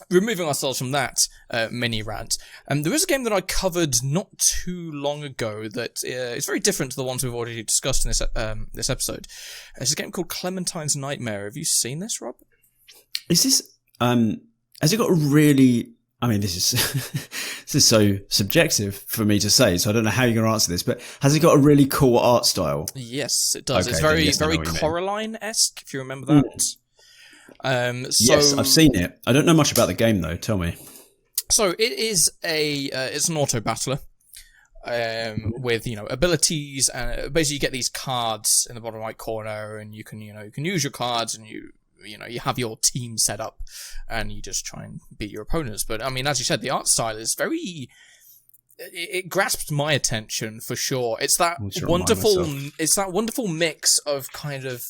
removing ourselves from that mini rant, there is a game that I covered not too long ago that is very different to the ones we've already discussed in this episode. It's a game called Clementine's Nightmare. Have you seen this, Rob? Is this has it got a really? I mean, this is so subjective for me to say, so I don't know how you're going to answer this. But has it got a really cool art style? Yes, it does. Okay, it's very Coraline-esque, if you remember that. Yes, I've seen it. I don't know much about the game though. Tell me. So it is it's an auto battler, with abilities, and basically you get these cards in the bottom right corner, and you can use your cards, and you have your team set up, and you just try and beat your opponents. But I mean, as you said, the art style is it grasped my attention for sure. It's that wonderful mix of kind of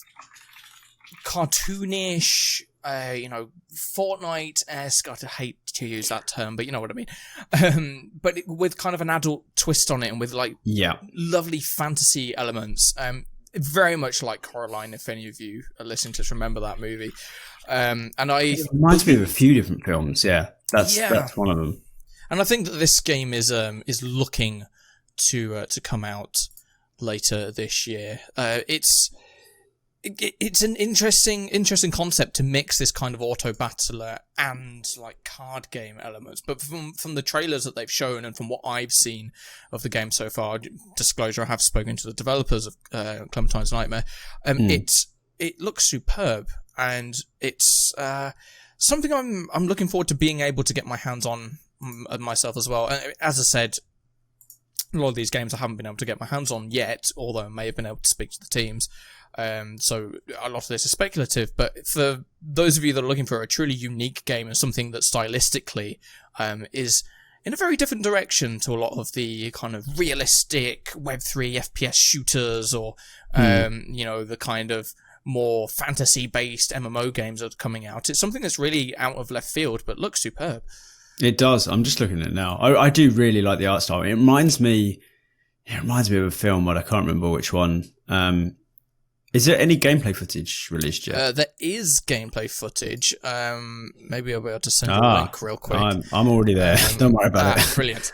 cartoonish, Fortnite-esque. I hate to use that term, but you know what I mean. But with kind of an adult twist on it, and with lovely fantasy elements. Very much like Coraline, if any of you are listening to remember that movie. It reminds me of a few different films. Yeah, that's one of them. And I think that this game is looking to come out later this year. It's an interesting concept to mix this kind of auto battler and like card game elements. But from the trailers that they've shown and from what I've seen of the game so far, disclosure, I have spoken to the developers of Clementine's Nightmare. It looks superb, and it's something I'm looking forward to being able to get my hands on myself as well. And as I said, A lot of these games I haven't been able to get my hands on yet, although I may have been able to speak to the teams. So a lot of this is speculative, but for those of you that are looking for a truly unique game and something that stylistically is in a very different direction to a lot of the kind of realistic Web3 FPS shooters or, the kind of more fantasy-based MMO games that are coming out. It's something that's really out of left field, but looks superb. It does. I'm just looking at it now. I do really like the art style. It reminds me of a film, but I can't remember which one. Is there any gameplay footage released yet? There is gameplay footage. Maybe I'll be able to send you a link real quick. I'm already there. Don't worry about it. Brilliant.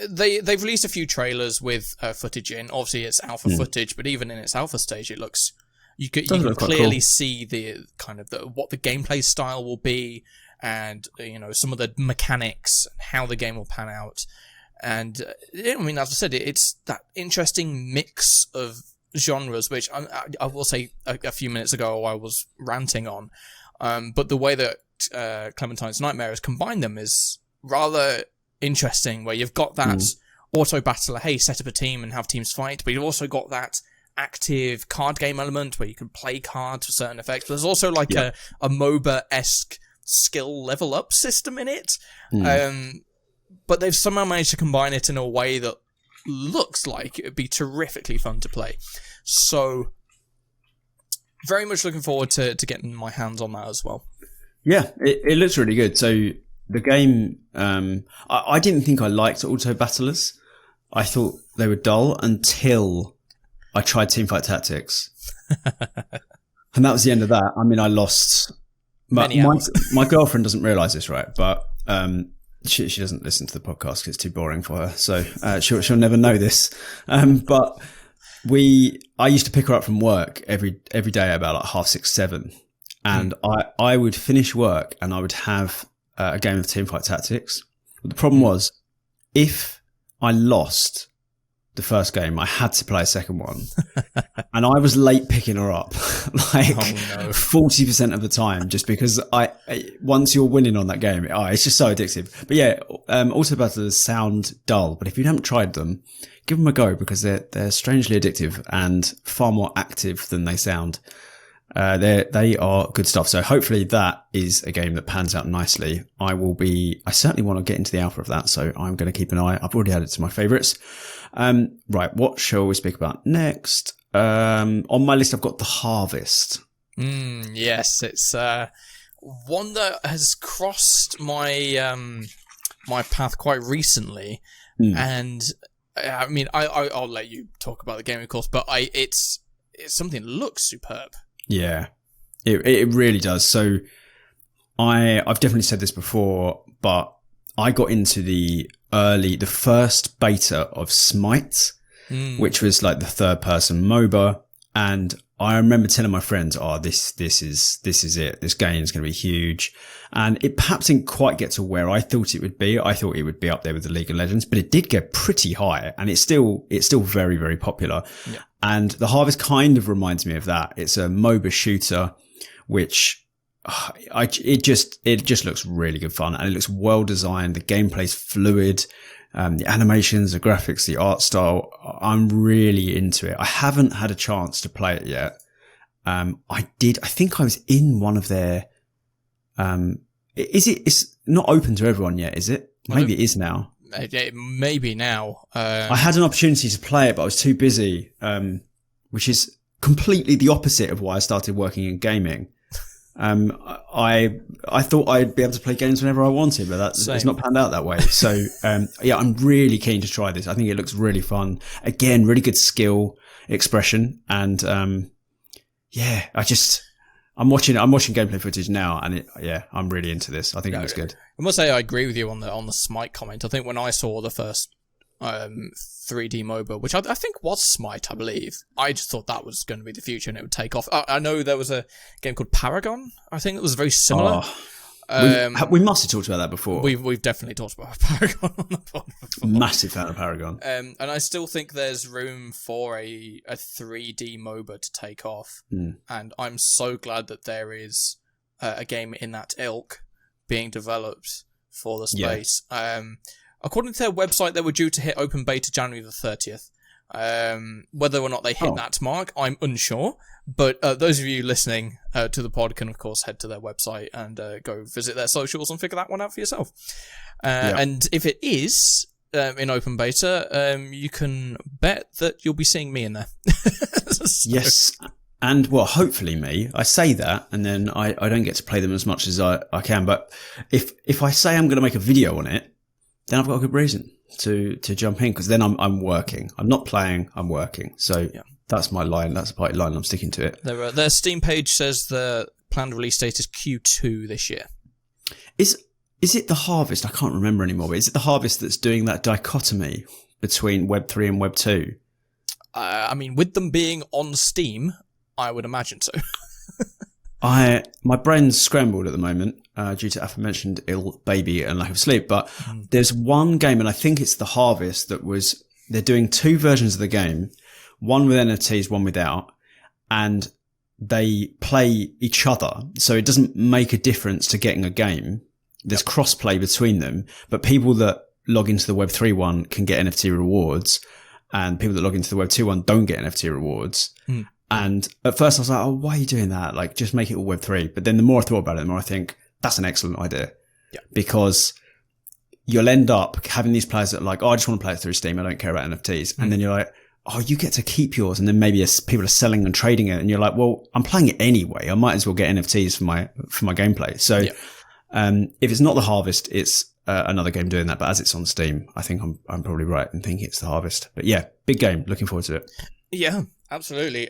They've released a few trailers with footage in. Obviously, it's alpha footage, but even in its alpha stage, it looks. You can clearly see the kind of what the gameplay style will be, and some of the mechanics, and how the game will pan out. And I mean, as I said, it's that interesting mix of genres, which I will say a few minutes ago I was ranting on. But the way that Clementine's Nightmare has combined them is rather interesting, where you've got that auto battler, hey, set up a team and have teams fight, but you've also got that active card game element where you can play cards for certain effects. But there's also like a MOBA-esque skill level up system in it. But they've somehow managed to combine it in a way that looks like it'd be terrifically fun to play. So, very much looking forward to getting my hands on that as well. Yeah, it looks really good. So, the game, I didn't think I liked auto battlers. I thought they were dull until I tried Teamfight Tactics. And that was the end of that. I mean, I lost. My girlfriend doesn't realise this, right? But she doesn't listen to the podcast because it's too boring for her. So she'll never know this. But I used to pick her up from work every day about like 6:30, 7. And I would finish work and I would have a game of Teamfight Tactics. But the problem was, if I lost the first game, I had to play a second one. And I was late picking her up, 40% of the time, just because once you're winning on that game, it's just so addictive. But yeah, auto battlers sound dull, but if you haven't tried them, give them a go, because they're strangely addictive and far more active than they sound. They are good stuff. So hopefully that is a game that pans out nicely. I certainly want to get into the alpha of that. So I'm going to keep an eye. I've already added it to my favorites. Right. What shall we speak about next? On my list, I've got The Harvest. Yes. It's, one that has crossed my, my path quite recently. And I mean, I'll let you talk about the game, of course, but it's something that looks superb. Yeah, it really does. So I've definitely said this before, but I got into the first beta of Smite, which was like the third person MOBA. And I remember telling my friends, this is it. This game is going to be huge. And it perhaps didn't quite get to where I thought it would be. I thought it would be up there with the League of Legends, but it did get pretty high, and it's still very, very popular. Yeah. And The Harvest kind of reminds me of that. It's a MOBA shooter, which it just looks really good fun, and it looks well designed. The gameplay's fluid. The animations, the graphics, the art style, I'm really into it. I haven't had a chance to play it yet. I think I was in one of their, it's not open to everyone yet, is it? Maybe it is now. Maybe now. I had an opportunity to play it, but I was too busy, which is completely the opposite of why I started working in gaming. I thought I'd be able to play games whenever I wanted, but it's not panned out that way. So, I'm really keen to try this. I think it looks really fun. Again, really good skill expression. And, I'm watching gameplay footage now, and I'm really into this. I think it looks good. I must say I agree with you on the Smite comment. I think when I saw the first 3D MOBA, which I think was Smite, I believe, I just thought that was going to be the future and it would take off. I know there was a game called Paragon. I think it was very similar. We must have talked about that before. We've definitely talked about Paragon on the pod before. Massive fan of Paragon. And I still think there's room for a 3D MOBA to take off. And I'm so glad that there is a game in that ilk being developed for the space. according to their website, they were due to hit open beta January the 30th. Whether or not they hit that mark, I'm unsure. But those of you listening to the pod can, of course, head to their website and go visit their socials and figure that one out for yourself. And if it is in open beta, you can bet that you'll be seeing me in there. So. Yes. And, well, hopefully me. I say that, and then I don't get to play them as much as I can. But if I say I'm going to make a video on it, then I've got a good reason to jump in, because then I'm working. I'm not playing, I'm working. So that's my line. That's the party line. I'm sticking to it. Their Steam page says the planned release date is Q2 this year. Is it the Harvest? I can't remember anymore. But is it the Harvest that's doing that dichotomy between Web 3 and Web 2? I mean, with them being on Steam, I would imagine so. My brain's scrambled at the moment due to aforementioned ill baby and lack of sleep. But there's one game, and I think it's the Harvest, they're doing two versions of the game, one with NFTs, one without, and they play each other. So it doesn't make a difference to getting a game. There's cross-play between them, but people that log into the Web3 one can get NFT rewards, and people that log into the Web2 one don't get NFT rewards. And at first I was like, oh, why are you doing that? Like, just make it all Web3. But then the more I thought about it, the more I think that's an excellent idea. Yeah. Because you'll end up having these players that are like, oh, I just want to play it through Steam. I don't care about NFTs. And then you're like, oh, you get to keep yours. And then maybe people are selling and trading it. And you're like, well, I'm playing it anyway. I might as well get NFTs for my gameplay. So, if it's not the Harvest, it's another game doing that. But as it's on Steam, I think I'm probably right in thinking it's the Harvest. But yeah, big game. Looking forward to it. Yeah. Absolutely.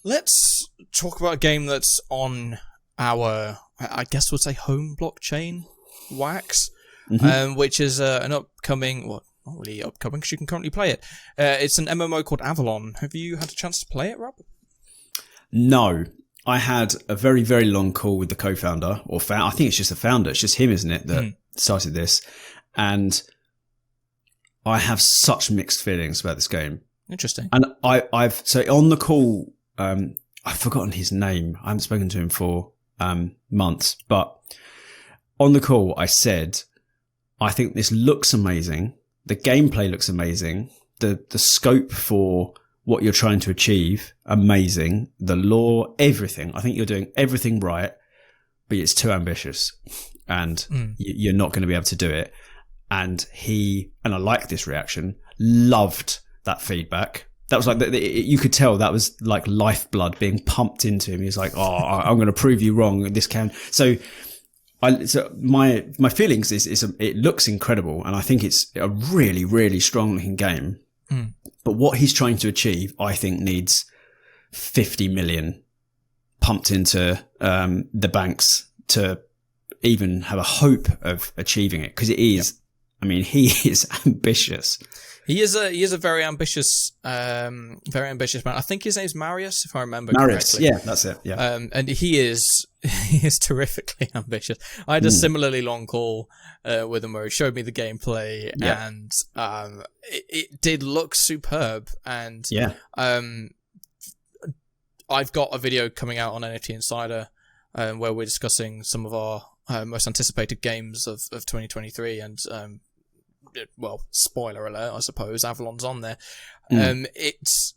Let's talk about a game that's on our, I guess we'll say, home blockchain, Wax, which is an upcoming, well, not really upcoming because you can currently play it. It's an MMO called Avalon. Have you had a chance to play it, Rob? No. I had a very, very long call with the co-founder, I think it's just the founder. It's just him, isn't it, that started this. And I have such mixed feelings about this game. Interesting. And so on the call, I've forgotten his name. I haven't spoken to him for months, but on the call, I said, I think this looks amazing. The gameplay looks amazing. The scope for what you're trying to achieve, amazing. The lore, everything. I think you're doing everything right, but it's too ambitious and you're not going to be able to do it. And I like this reaction, loved that feedback. That was like, you could tell that was like lifeblood being pumped into him. He's like, oh, I'm going to prove you wrong. This can. So my feelings is it looks incredible. And I think it's a really, really strong looking game. But what he's trying to achieve, I think, needs 50 million pumped into the banks to even have a hope of achieving it. Because it is, I mean, he is ambitious. He is a very ambitious man. I think his name's Marius, if I remember correctly. Yeah, that's it. Yeah, and he is terrifically ambitious. I had a similarly long call with him where he showed me the gameplay, and it did look superb. And I've got a video coming out on NFT Insider where we're discussing some of our most anticipated games of 2023, and well, spoiler alert, I suppose, Avalon's on there. It's,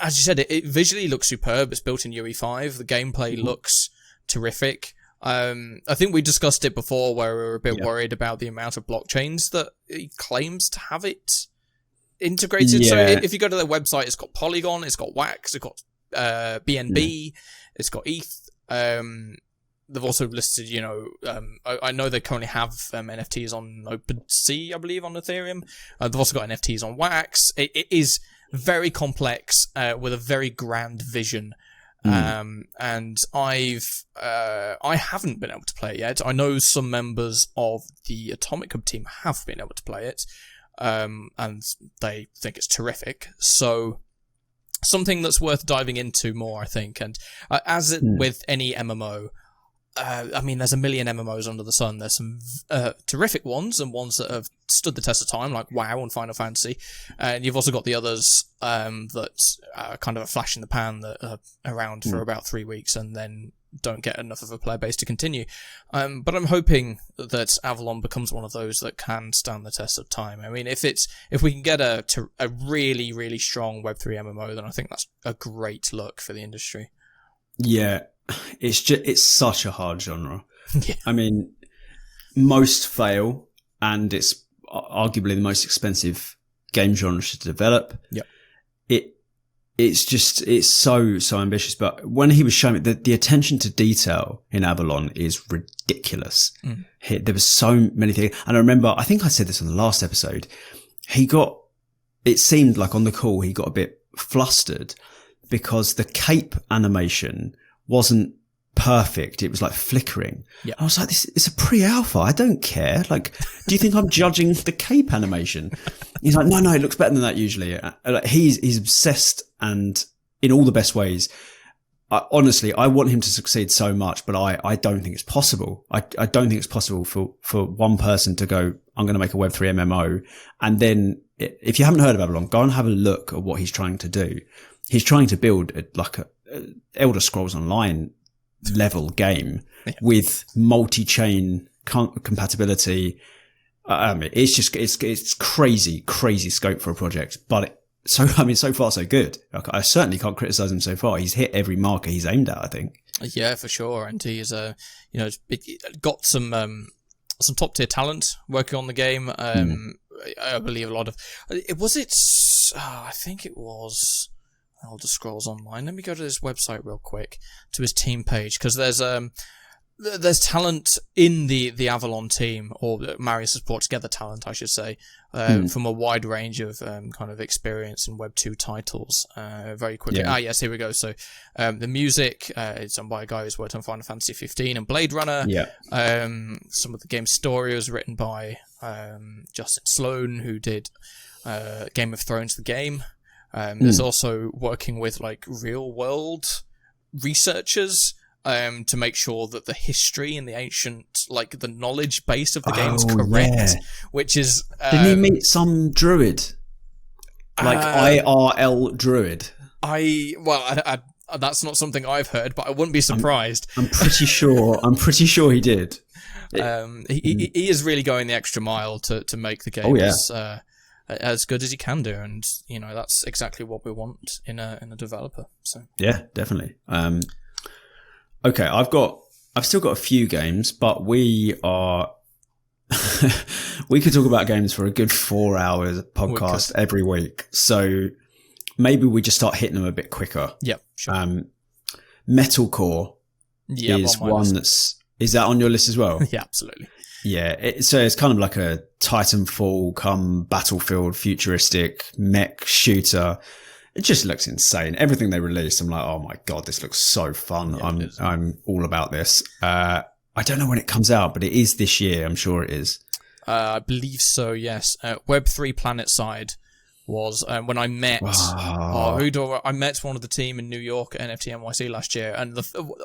as you said, it visually looks superb. It's built in UE5. The gameplay looks terrific. I think we discussed it before where we were a bit worried about the amount of blockchains that he claims to have it integrated. So if you go to their website, it's got Polygon, it's got Wax, it's got BNB, it's got ETH. They've also listed, I know they currently have NFTs on OpenSea, I believe, on Ethereum. They've also got NFTs on Wax. It is very complex with a very grand vision. And I haven't been able to play it yet. I know some members of the Atomic Hub team have been able to play it, and they think it's terrific. So something that's worth diving into more, I think. And as with any MMO, I mean, there's a million MMOs under the sun. There's some terrific ones and ones that have stood the test of time, like WoW and Final Fantasy. And you've also got the others that are kind of a flash in the pan that are around for about 3 weeks and then don't get enough of a player base to continue. But I'm hoping that Avalon becomes one of those that can stand the test of time. I mean, if we can get a really, really strong Web3 MMO, then I think that's a great look for the industry. Yeah, it's such a hard genre. Yeah. I mean, most fail, and it's arguably the most expensive game genre to develop. Yep. It's so ambitious. But when he was showing it, the attention to detail in Avalon is ridiculous. There was so many things. And I remember, I think I said this on the last episode, it seemed like on the call, he got a bit flustered because the cape animation wasn't perfect. It was like flickering. Yeah. I was like, this is a pre-alpha. I don't care. Like, do you think I'm judging the cape animation? He's like, no, it looks better than that usually. He's obsessed, and in all the best ways. Honestly, I want him to succeed so much, but I don't think it's possible. I don't think it's possible for one person to go, I'm going to make a Web3 MMO. And then if you haven't heard of Avalon, go and have a look at what he's trying to do. He's trying to build a Elder Scrolls Online level game with multi-chain compatibility. It's crazy scope for a project, but so far so good. I certainly can't criticize him so far. He's hit every marker he's aimed at, I think. Yeah, for sure. And he's got some top tier talent working on the game. I believe a lot of I think it was Elder Scrolls Online. Let me go to this website real quick, to his team page, because there's talent in the Avalon team, or Marius has brought together talent, I should say, from a wide range of kind of experience in Web2 titles. Very quickly. Yeah. Yes, here we go. So the music is done by a guy who's worked on Final Fantasy 15 and Blade Runner. Yeah. Some of the game's story was written by Justin Sloan, who did Game of Thrones, the game. There's also working with like real world researchers to make sure that the history and the ancient, like the knowledge base of the game is correct, which is... Didn't he meet some druid? Like IRL druid? That's not something I've heard, but I wouldn't be surprised. I'm pretty sure he did. He is really going the extra mile to make the game as good as he can do, and that's exactly what we want in a developer. So yeah, definitely. Okay, I've still got a few games, but we could talk about games for a good 4 hours podcast every week. So maybe we just start hitting them a bit quicker. Yep, sure. Metalcore is one list. Is that on your list as well? Yeah, absolutely. Yeah, so it's kind of like a Titanfall come Battlefield futuristic mech shooter. It just looks insane. Everything they released, I'm like, oh my god, this looks so fun. Yeah, I'm all about this. I don't know when it comes out, but it is this year. I'm sure it is. I believe so. Yes. Web3 PlanetSide was when I met. I met one of the team in New York at NFT NYC last year, and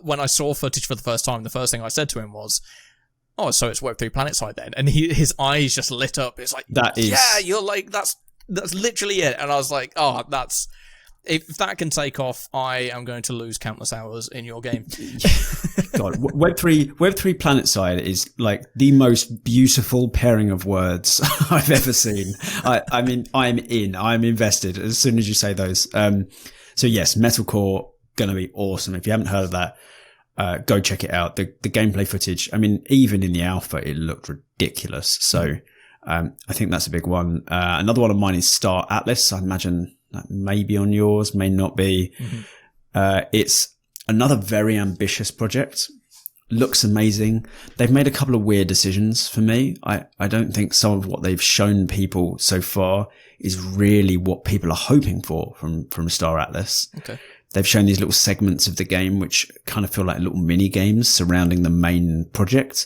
when I saw footage for the first time, the first thing I said to him was, "Oh, so it's Web3 PlanetSide then?" And his eyes just lit up. It's like, yeah, you're like, that's literally it. And I was like, oh, if that can take off, I am going to lose countless hours in your game. God, Web3 PlanetSide is like the most beautiful pairing of words I've ever seen. I mean, I'm invested as soon as you say those. So yes, Metalcore, gonna be awesome. If you haven't heard of that, go check it out. The gameplay footage, I mean, even in the alpha, it looked ridiculous. So, I think that's a big one. Another one of mine is Star Atlas. I imagine that may be on yours, may not be. Mm-hmm. It's another very ambitious project. Looks amazing. They've made a couple of weird decisions for me. I don't think some of what they've shown people so far is really what people are hoping for from Star Atlas. Okay. They've shown these little segments of the game which kind of feel like little mini games surrounding the main project.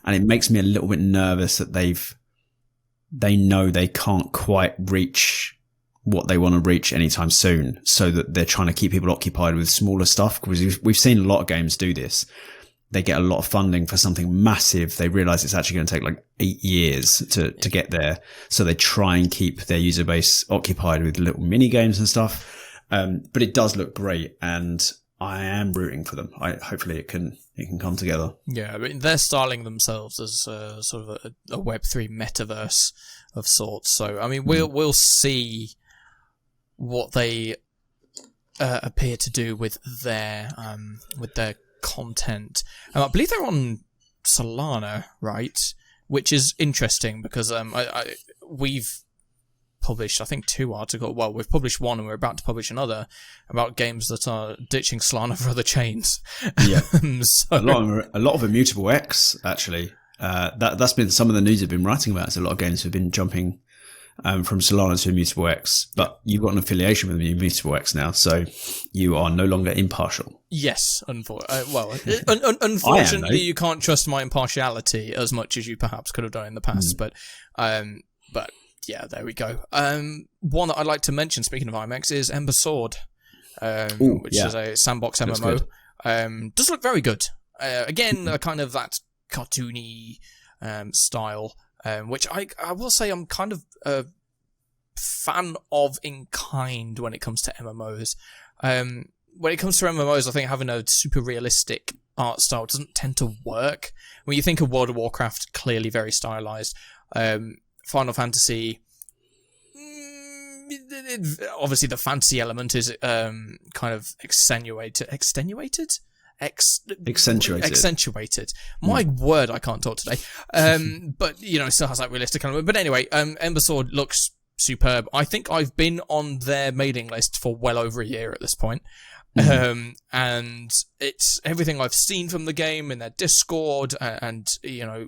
And it makes me a little bit nervous that they know they can't quite reach what they want to reach anytime soon, so that they're trying to keep people occupied with smaller stuff. Because we've seen a lot of games do this. They get a lot of funding for something massive. They realize it's actually going to take like 8 years to get there. So they try and keep their user base occupied with little mini games and stuff. But it does look great. And I am rooting for them. Hopefully it can come together. Yeah, I mean, they're styling themselves as sort of a Web3 metaverse of sorts. So, I mean, we'll see what they appear to do with their content. I believe they're on Solana, right? Which is interesting because we've published, I think, 2 articles. Well, we've published one and we're about to publish another about games that are ditching Solana for other chains. Yeah, so, a lot of Immutable X actually. That's been some of the news I've been writing about. So a lot of games have been jumping from Solana to Immutable X, but you've got an affiliation with Immutable X now, so you are no longer impartial. Yes, unfortunately, you can't trust my impartiality as much as you perhaps could have done in the past. But yeah, there we go. One that I'd like to mention, speaking of IMX, is Ember Sword, which is a sandbox MMO. Does look very good. Again, kind of that cartoony style, which I will say I'm kind of a fan of in kind when it comes to MMOs. When it comes to MMOs, I think having a super realistic art style doesn't tend to work. When you think of World of Warcraft, clearly very stylized. Final Fantasy, obviously the fantasy element is kind of accentuated. My word, I can't talk today. But it still has that realistic element. But anyway, Ember Sword looks superb. I think I've been on their mailing list for well over a year at this point. And it's everything I've seen from the game in their Discord and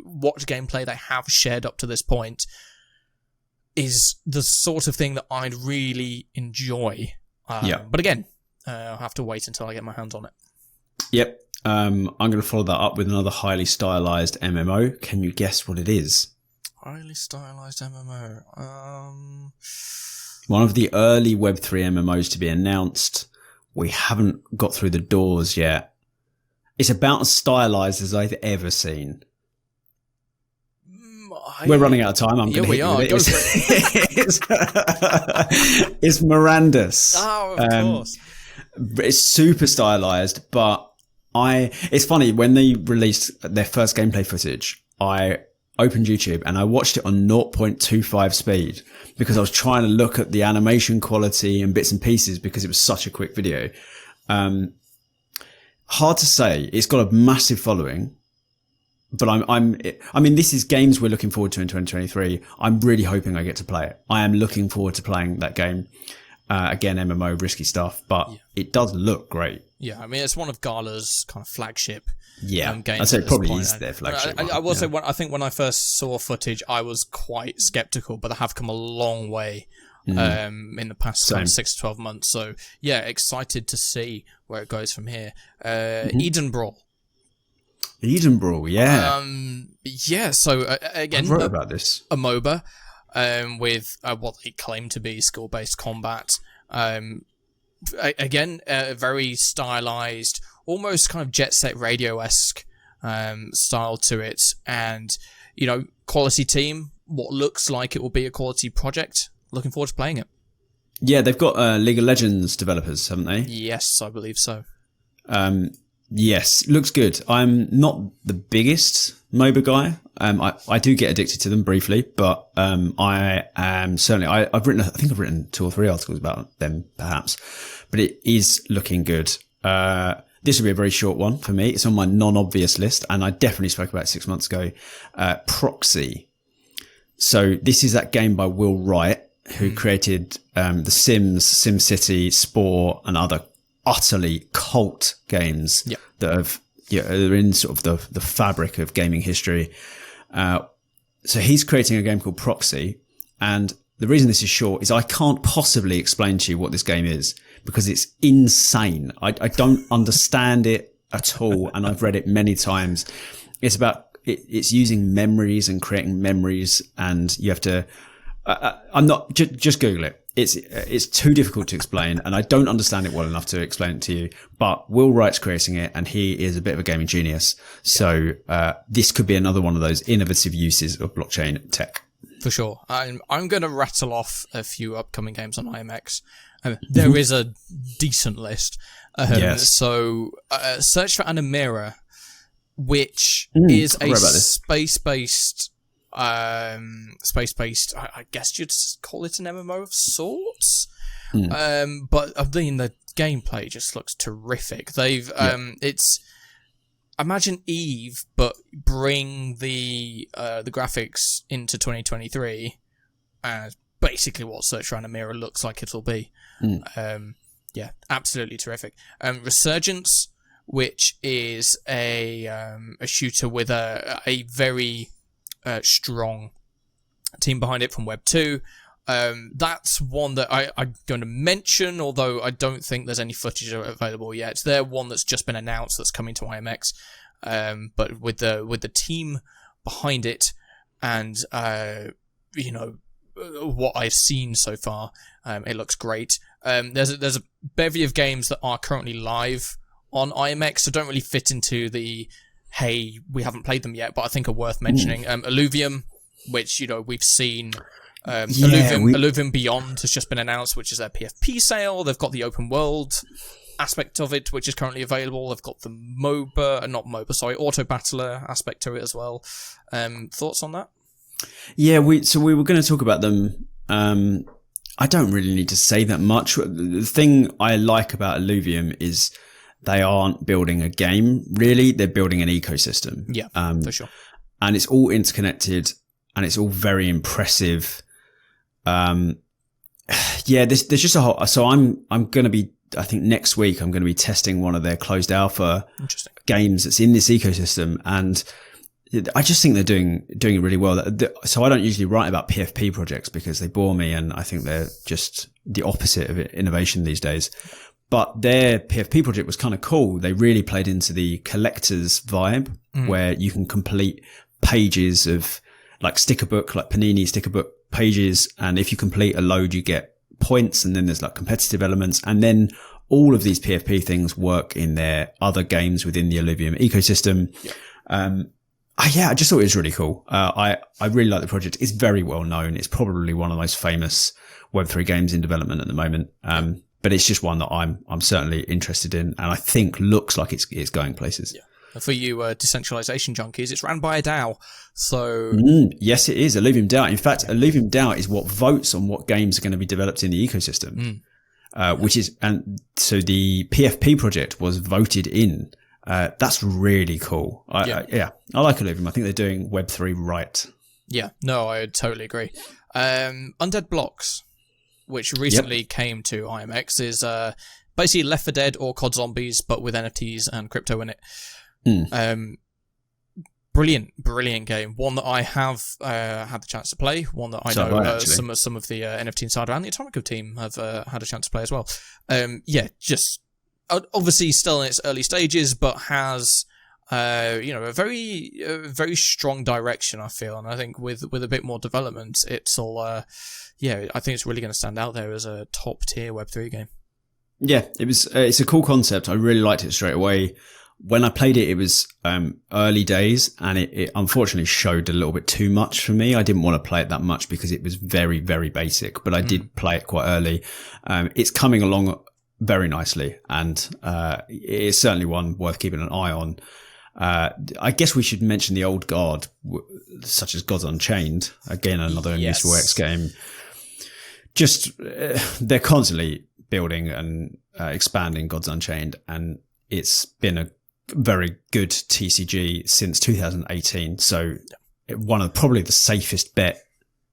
what gameplay they have shared up to this point is the sort of thing that I'd really enjoy. But again, I'll have to wait until I get my hands on it. Yep. I'm going to follow that up with another highly stylized MMO. Can you guess what it is? Highly stylized MMO. One of the early Web3 MMOs to be announced. We haven't got through the doors yet. It's about as stylized as I've ever seen. We're running out of time. I'm going to hit you with it. It's Mirandus. Oh, of course. It's super stylized, but it's funny, when they released their first gameplay footage, I opened YouTube and I watched it on 0.25 speed because I was trying to look at the animation quality and bits and pieces because it was such a quick video. Hard to say. It's got a massive following, but I mean, this is games we're looking forward to in 2023. I'm really hoping I get to play it. I am looking forward to playing that game. Again, MMO, risky stuff, but it does look great. Yeah, I mean, it's one of Gala's kind of flagship games. I'd say it probably is their flagship. I will say, I think when I first saw footage, I was quite skeptical, but they have come a long way in the past 6 to 12 months. So, yeah, excited to see where it goes from here. Edenbrawl. Edenbrawl, yeah. Yeah, so again, I wrote about this. A MOBA with what they claim to be skill-based combat. Again, very stylized, almost kind of Jet Set Radio-esque style to it. And, quality team, what looks like it will be a quality project. Looking forward to playing it. Yeah, they've got League of Legends developers, haven't they? Yes, I believe so. Yes, looks good. I'm not the biggest MOBA guy. I do get addicted to them briefly, but I am certainly. I think I've written 2 or 3 articles about them, perhaps. But it is looking good. This will be a very short one for me. It's on my non-obvious list, and I definitely spoke about it 6 months ago. Proxi. So this is that game by Will Wright, who created The Sims, SimCity, Spore, and other utterly cult games that have are in sort of the fabric of gaming history. So he's creating a game called Proxi, and the reason this is short is I can't possibly explain to you what this game is because it's insane. I don't understand it at all, and I've read it many times. It's about it's using memories and creating memories, and you have to. I'm not just Google it. It's too difficult to explain, and I don't understand it well enough to explain it to you. But Will Wright's creating it, and he is a bit of a gaming genius. So this could be another one of those innovative uses of blockchain tech. For sure. I'm going to rattle off a few upcoming games on IMX. There is a decent list. Yes. So, search for Animera, which is a space-based, I guess you'd call it an MMO of sorts. But I mean, the gameplay just looks terrific. It's, imagine Eve, but bring the graphics into 2023, and basically what Search for Animera looks like it'll be. Yeah, absolutely terrific. Resurgence, which is a shooter with a very strong team behind it from Web2. That's one that I'm going to mention, although I don't think there's any footage available yet. They're one that's just been announced that's coming to IMX, but with the team behind it, and what I've seen so far, it looks great. There's a bevy of games that are currently live on IMX, so don't really fit into the hey, we haven't played them yet, but I think are worth mentioning. Illuvium, which we've seen. Illuvium Beyond has just been announced, which is their PFP sale. They've got the open world aspect of it, which is currently available. They've got the auto battler aspect to it as well. Thoughts on that? Yeah, we were going to talk about them. I don't really need to say that much. The thing I like about Illuvium is they aren't building a game, really. They're building an ecosystem. Yeah, for sure. And it's all interconnected, and it's all very impressive. There's just a whole. So I'm going to be. I think next week I'm going to be testing one of their closed alpha games that's in this ecosystem, and I just think they're doing it really well. So I don't usually write about PFP projects because they bore me, and I think they're just the opposite of innovation these days. But their PFP project was kind of cool. They really played into the collector's vibe, where you can complete pages of like Panini sticker book pages, and if you complete a load, you get points, and then there's like competitive elements, and then all of these PFP things work in their other games within the Illuvium ecosystem. I just thought it was really cool. I really like the project. It's very well known. It's probably one of the most famous Web3 games in development at the moment. But it's just one that I'm certainly interested in, and I think looks like it's going places. Yeah. For you decentralization junkies, it's ran by a DAO. So yes, it is Illuvium DAO. In fact, Illuvium DAO is what votes on what games are going to be developed in the ecosystem, and so the PFP project was voted in. That's really cool. I like Illuvium. I think they're doing Web3 right. Yeah, no, I totally agree. Undead Blocks, which recently came to IMX, is basically Left 4 Dead or COD Zombies, but with NFTs and crypto in it. Brilliant game. One that I have had the chance to play. One that I know some of the NFT Insider and the Atomico team have had a chance to play as well. Just obviously still in its early stages, but has a very strong direction, I feel, and I think with a bit more development, it'll I think it's really going to stand out there as a top tier Web3 game. Yeah, it's a cool concept. I really liked it straight away. When I played it, it was early days, and it unfortunately showed a little bit too much for me. I didn't want to play it that much because it was very, very basic, but I did play it quite early. It's coming along very nicely, and it is certainly one worth keeping an eye on. I guess we should mention the old guard, such as Gods Unchained. Again, another Mr. X game. Just they're constantly building and expanding Gods Unchained, and it's been a very good TCG since 2018. So one of probably the safest bet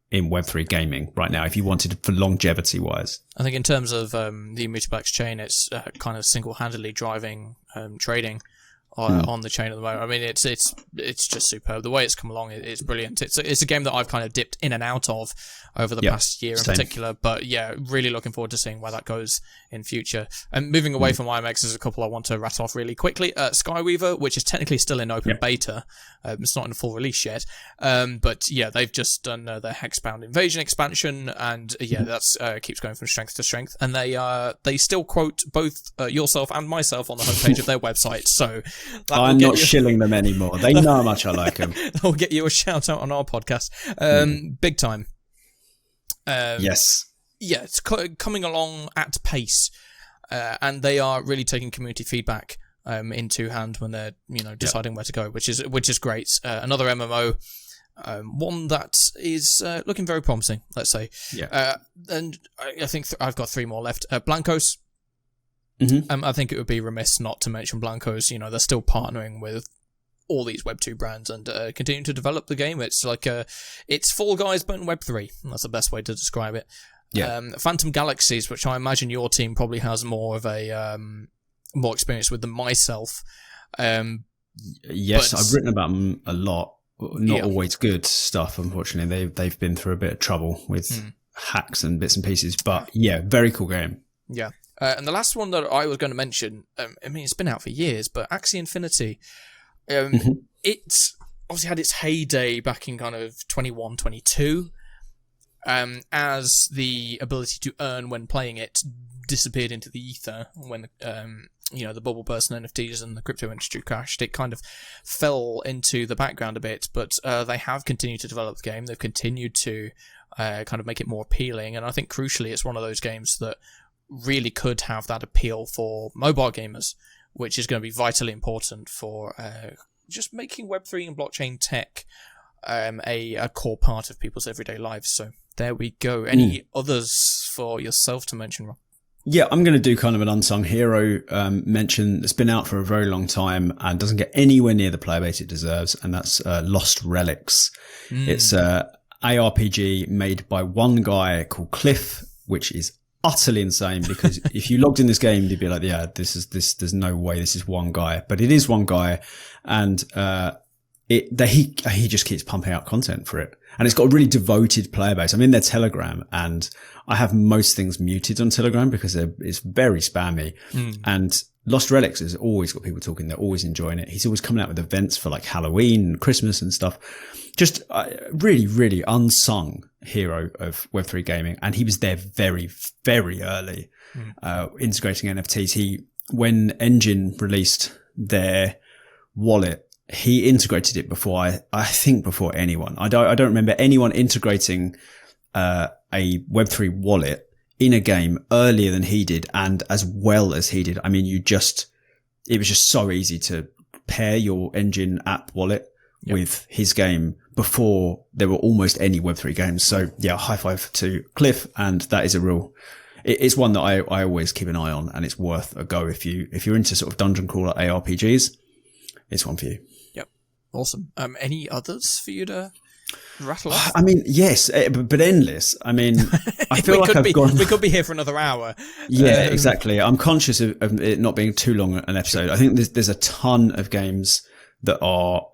in Web3 gaming right now, if you wanted for longevity wise. I think in terms of the Immutable X chain, it's kind of single-handedly driving trading on the chain at the moment. I mean, it's just superb. The way it's come along, it's brilliant. It's a game that I've kind of dipped in and out of over the past year in particular. But yeah, really looking forward to seeing where that goes in future. And moving away from IMX, there's a couple I want to rattle off really quickly. Skyweaver, which is technically still in open beta. It's not in a full release yet. But yeah, they've just done their Hexbound Invasion expansion, and that's keeps going from strength to strength. And they still quote both yourself and myself on the homepage of their website. So I'm not shilling them anymore. They know how much I like them. I'll get you a shout out on our podcast. Big time. Yes. Yeah, it's coming along at pace, and they are really taking community feedback into hand when they're deciding where to go, which is great. Another MMO, one that is looking very promising. Let's say, and I think I've got 3 more left. Blankos. Mm-hmm. I think it would be remiss not to mention Blankos. They're still partnering with all these Web2 brands and continue to develop the game. It's like it's Fall Guys but in Web3. That's the best way to describe it. Yeah. Phantom Galaxies, which I imagine your team probably has more of a more experience with than myself. Yes, I've written about them a lot. Not always good stuff, unfortunately. They've been through a bit of trouble with hacks and bits and pieces. But yeah, very cool game. Yeah. And the last one that I was going to mention, it's been out for years, but Axie Infinity, it's obviously had its heyday back in kind of 21, 22, as the ability to earn when playing it disappeared into the ether when, the bubble burst and NFTs and the crypto industry crashed. It kind of fell into the background a bit, but they have continued to develop the game. They've continued to kind of make it more appealing, and I think crucially it's one of those games that really could have that appeal for mobile gamers, which is going to be vitally important for just making Web3 and blockchain tech a core part of people's everyday lives. So there we go. Any others for yourself to mention, Rob? Yeah, I'm going to do kind of an unsung hero mention that's been out for a very long time and doesn't get anywhere near the player base it deserves, and that's Lost Relics. It's a ARPG made by one guy called Cliff, which is utterly insane, because if you logged in this game, you'd be like, yeah, there's no way this is one guy, but it is one guy, and he just keeps pumping out content for it, and it's got a really devoted player base. I'm in their Telegram, and I have most things muted on Telegram because it's very spammy. And Lost Relics has always got people talking. They're always enjoying it. He's always coming out with events for like Halloween and Christmas and stuff. Just really, really unsung hero of Web3 gaming. And he was there very, very early, integrating NFTs. When Engine released their wallet, he integrated it before before anyone. I don't remember anyone integrating a Web3 wallet in a game earlier than he did and as well as he did. I mean, it was just so easy to pair your Engine app wallet with his game before there were almost any Web3 games. So yeah, high five to Cliff. And that is it's one that I always keep an eye on, and it's worth a go if you're into sort of dungeon crawler ARPGs. It's one for you. Yep. Awesome. Any others for you to rattle off? I mean, yes, but endless. I mean, I feel like we could be here for another hour. Yeah, exactly. I'm conscious of it not being too long an episode. I think there's a ton of games that are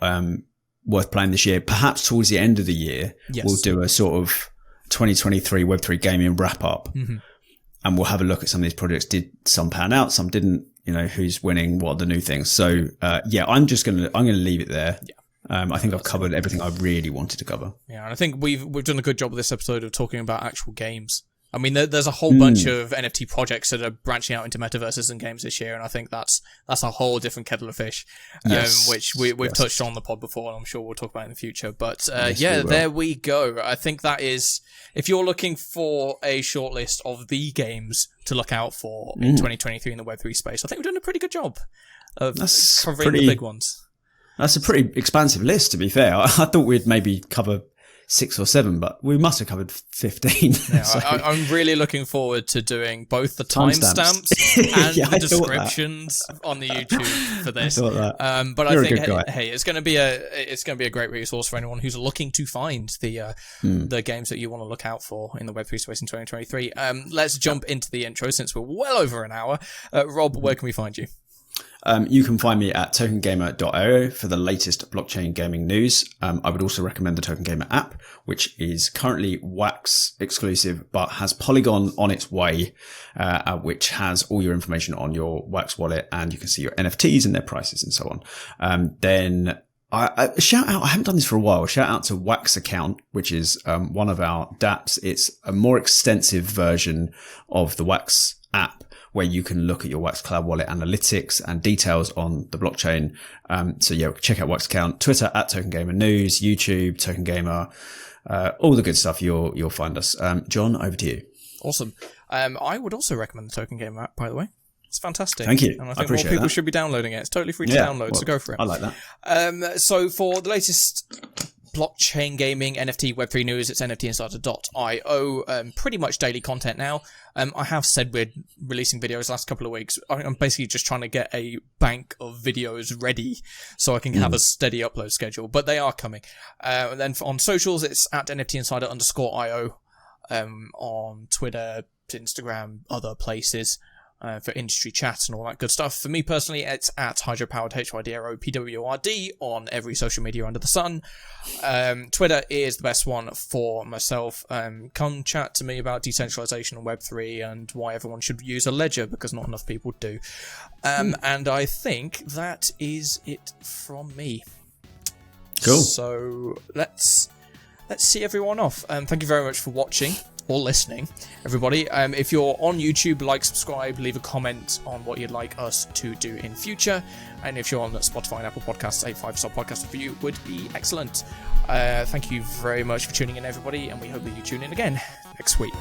worth playing this year. Perhaps towards the end of the year, we'll do a sort of 2023 Web3 gaming wrap up, and we'll have a look at some of these projects. Did some pan out? Some didn't. Who's winning? What are the new things? So I'm gonna leave it there. Yeah. I think I've covered everything I really wanted to cover. Yeah, and I think we've done a good job of this episode of talking about actual games. I mean, there's a whole bunch of NFT projects that are branching out into metaverses and games this year, and I think that's a whole different kettle of fish, which we've touched on the pod before, and I'm sure we'll talk about in the future. But there we go. I think that is, if you're looking for a short list of the games to look out for in 2023 in the Web3 space, I think we've done a pretty good job of covering the big ones. That's a pretty expansive list, to be fair. I thought we'd maybe cover 6 or 7, but we must have covered 15. Yeah, so. I'm really looking forward to doing both the timestamps and the descriptions on the YouTube for this. But I think, hey, it's going to be a great resource for anyone who's looking to find the games that you want to look out for in the Web3 space in 2023. Let's jump into the intro since we're well over an hour. Rob, where can we find you? You can find me at tokengamer.io for the latest blockchain gaming news. I would also recommend the Token Gamer app, which is currently Wax exclusive, but has Polygon on its way, which has all your information on your Wax wallet, and you can see your NFTs and their prices and so on. Then I shout out, I haven't done this for a while, shout out to Wax Account, which is one of our dApps. It's a more extensive version of the Wax app, where you can look at your Wax Cloud wallet analytics and details on the blockchain. So yeah, check out Wax account, Twitter @TokenGamerNews, YouTube, Token Gamer, all the good stuff. You'll find us. John, over to you. Awesome. I would also recommend the Token Gamer app, by the way. It's fantastic. Thank you. And I think more people should be downloading it. It's totally free to download, so go for it. I like that. So for the latest blockchain gaming, NFT, Web3 news, it's nftinsider.io. Pretty much daily content now. I have said we're releasing videos last couple of weeks. I'm basically just trying to get a bank of videos ready so I can have a steady upload schedule, but they are coming. And then on socials, it's @nftinsider_io on Twitter, Instagram, other places. For industry chat and all that good stuff. For me personally, it's @hydropowered, HYDROPWRD on every social media under the sun. Twitter is the best one for myself. Come chat to me about decentralization and Web3 and why everyone should use a ledger, because not enough people do. And I think that is it from me. Cool. So let's see everyone off. Thank you very much for watching or listening, everybody. If you're on YouTube, like, subscribe, leave a comment on what you'd like us to do in future. And if you're on Spotify and Apple Podcasts, a 5-star podcast review would be excellent. Thank you very much for tuning in, everybody, and we hope that you tune in again next week.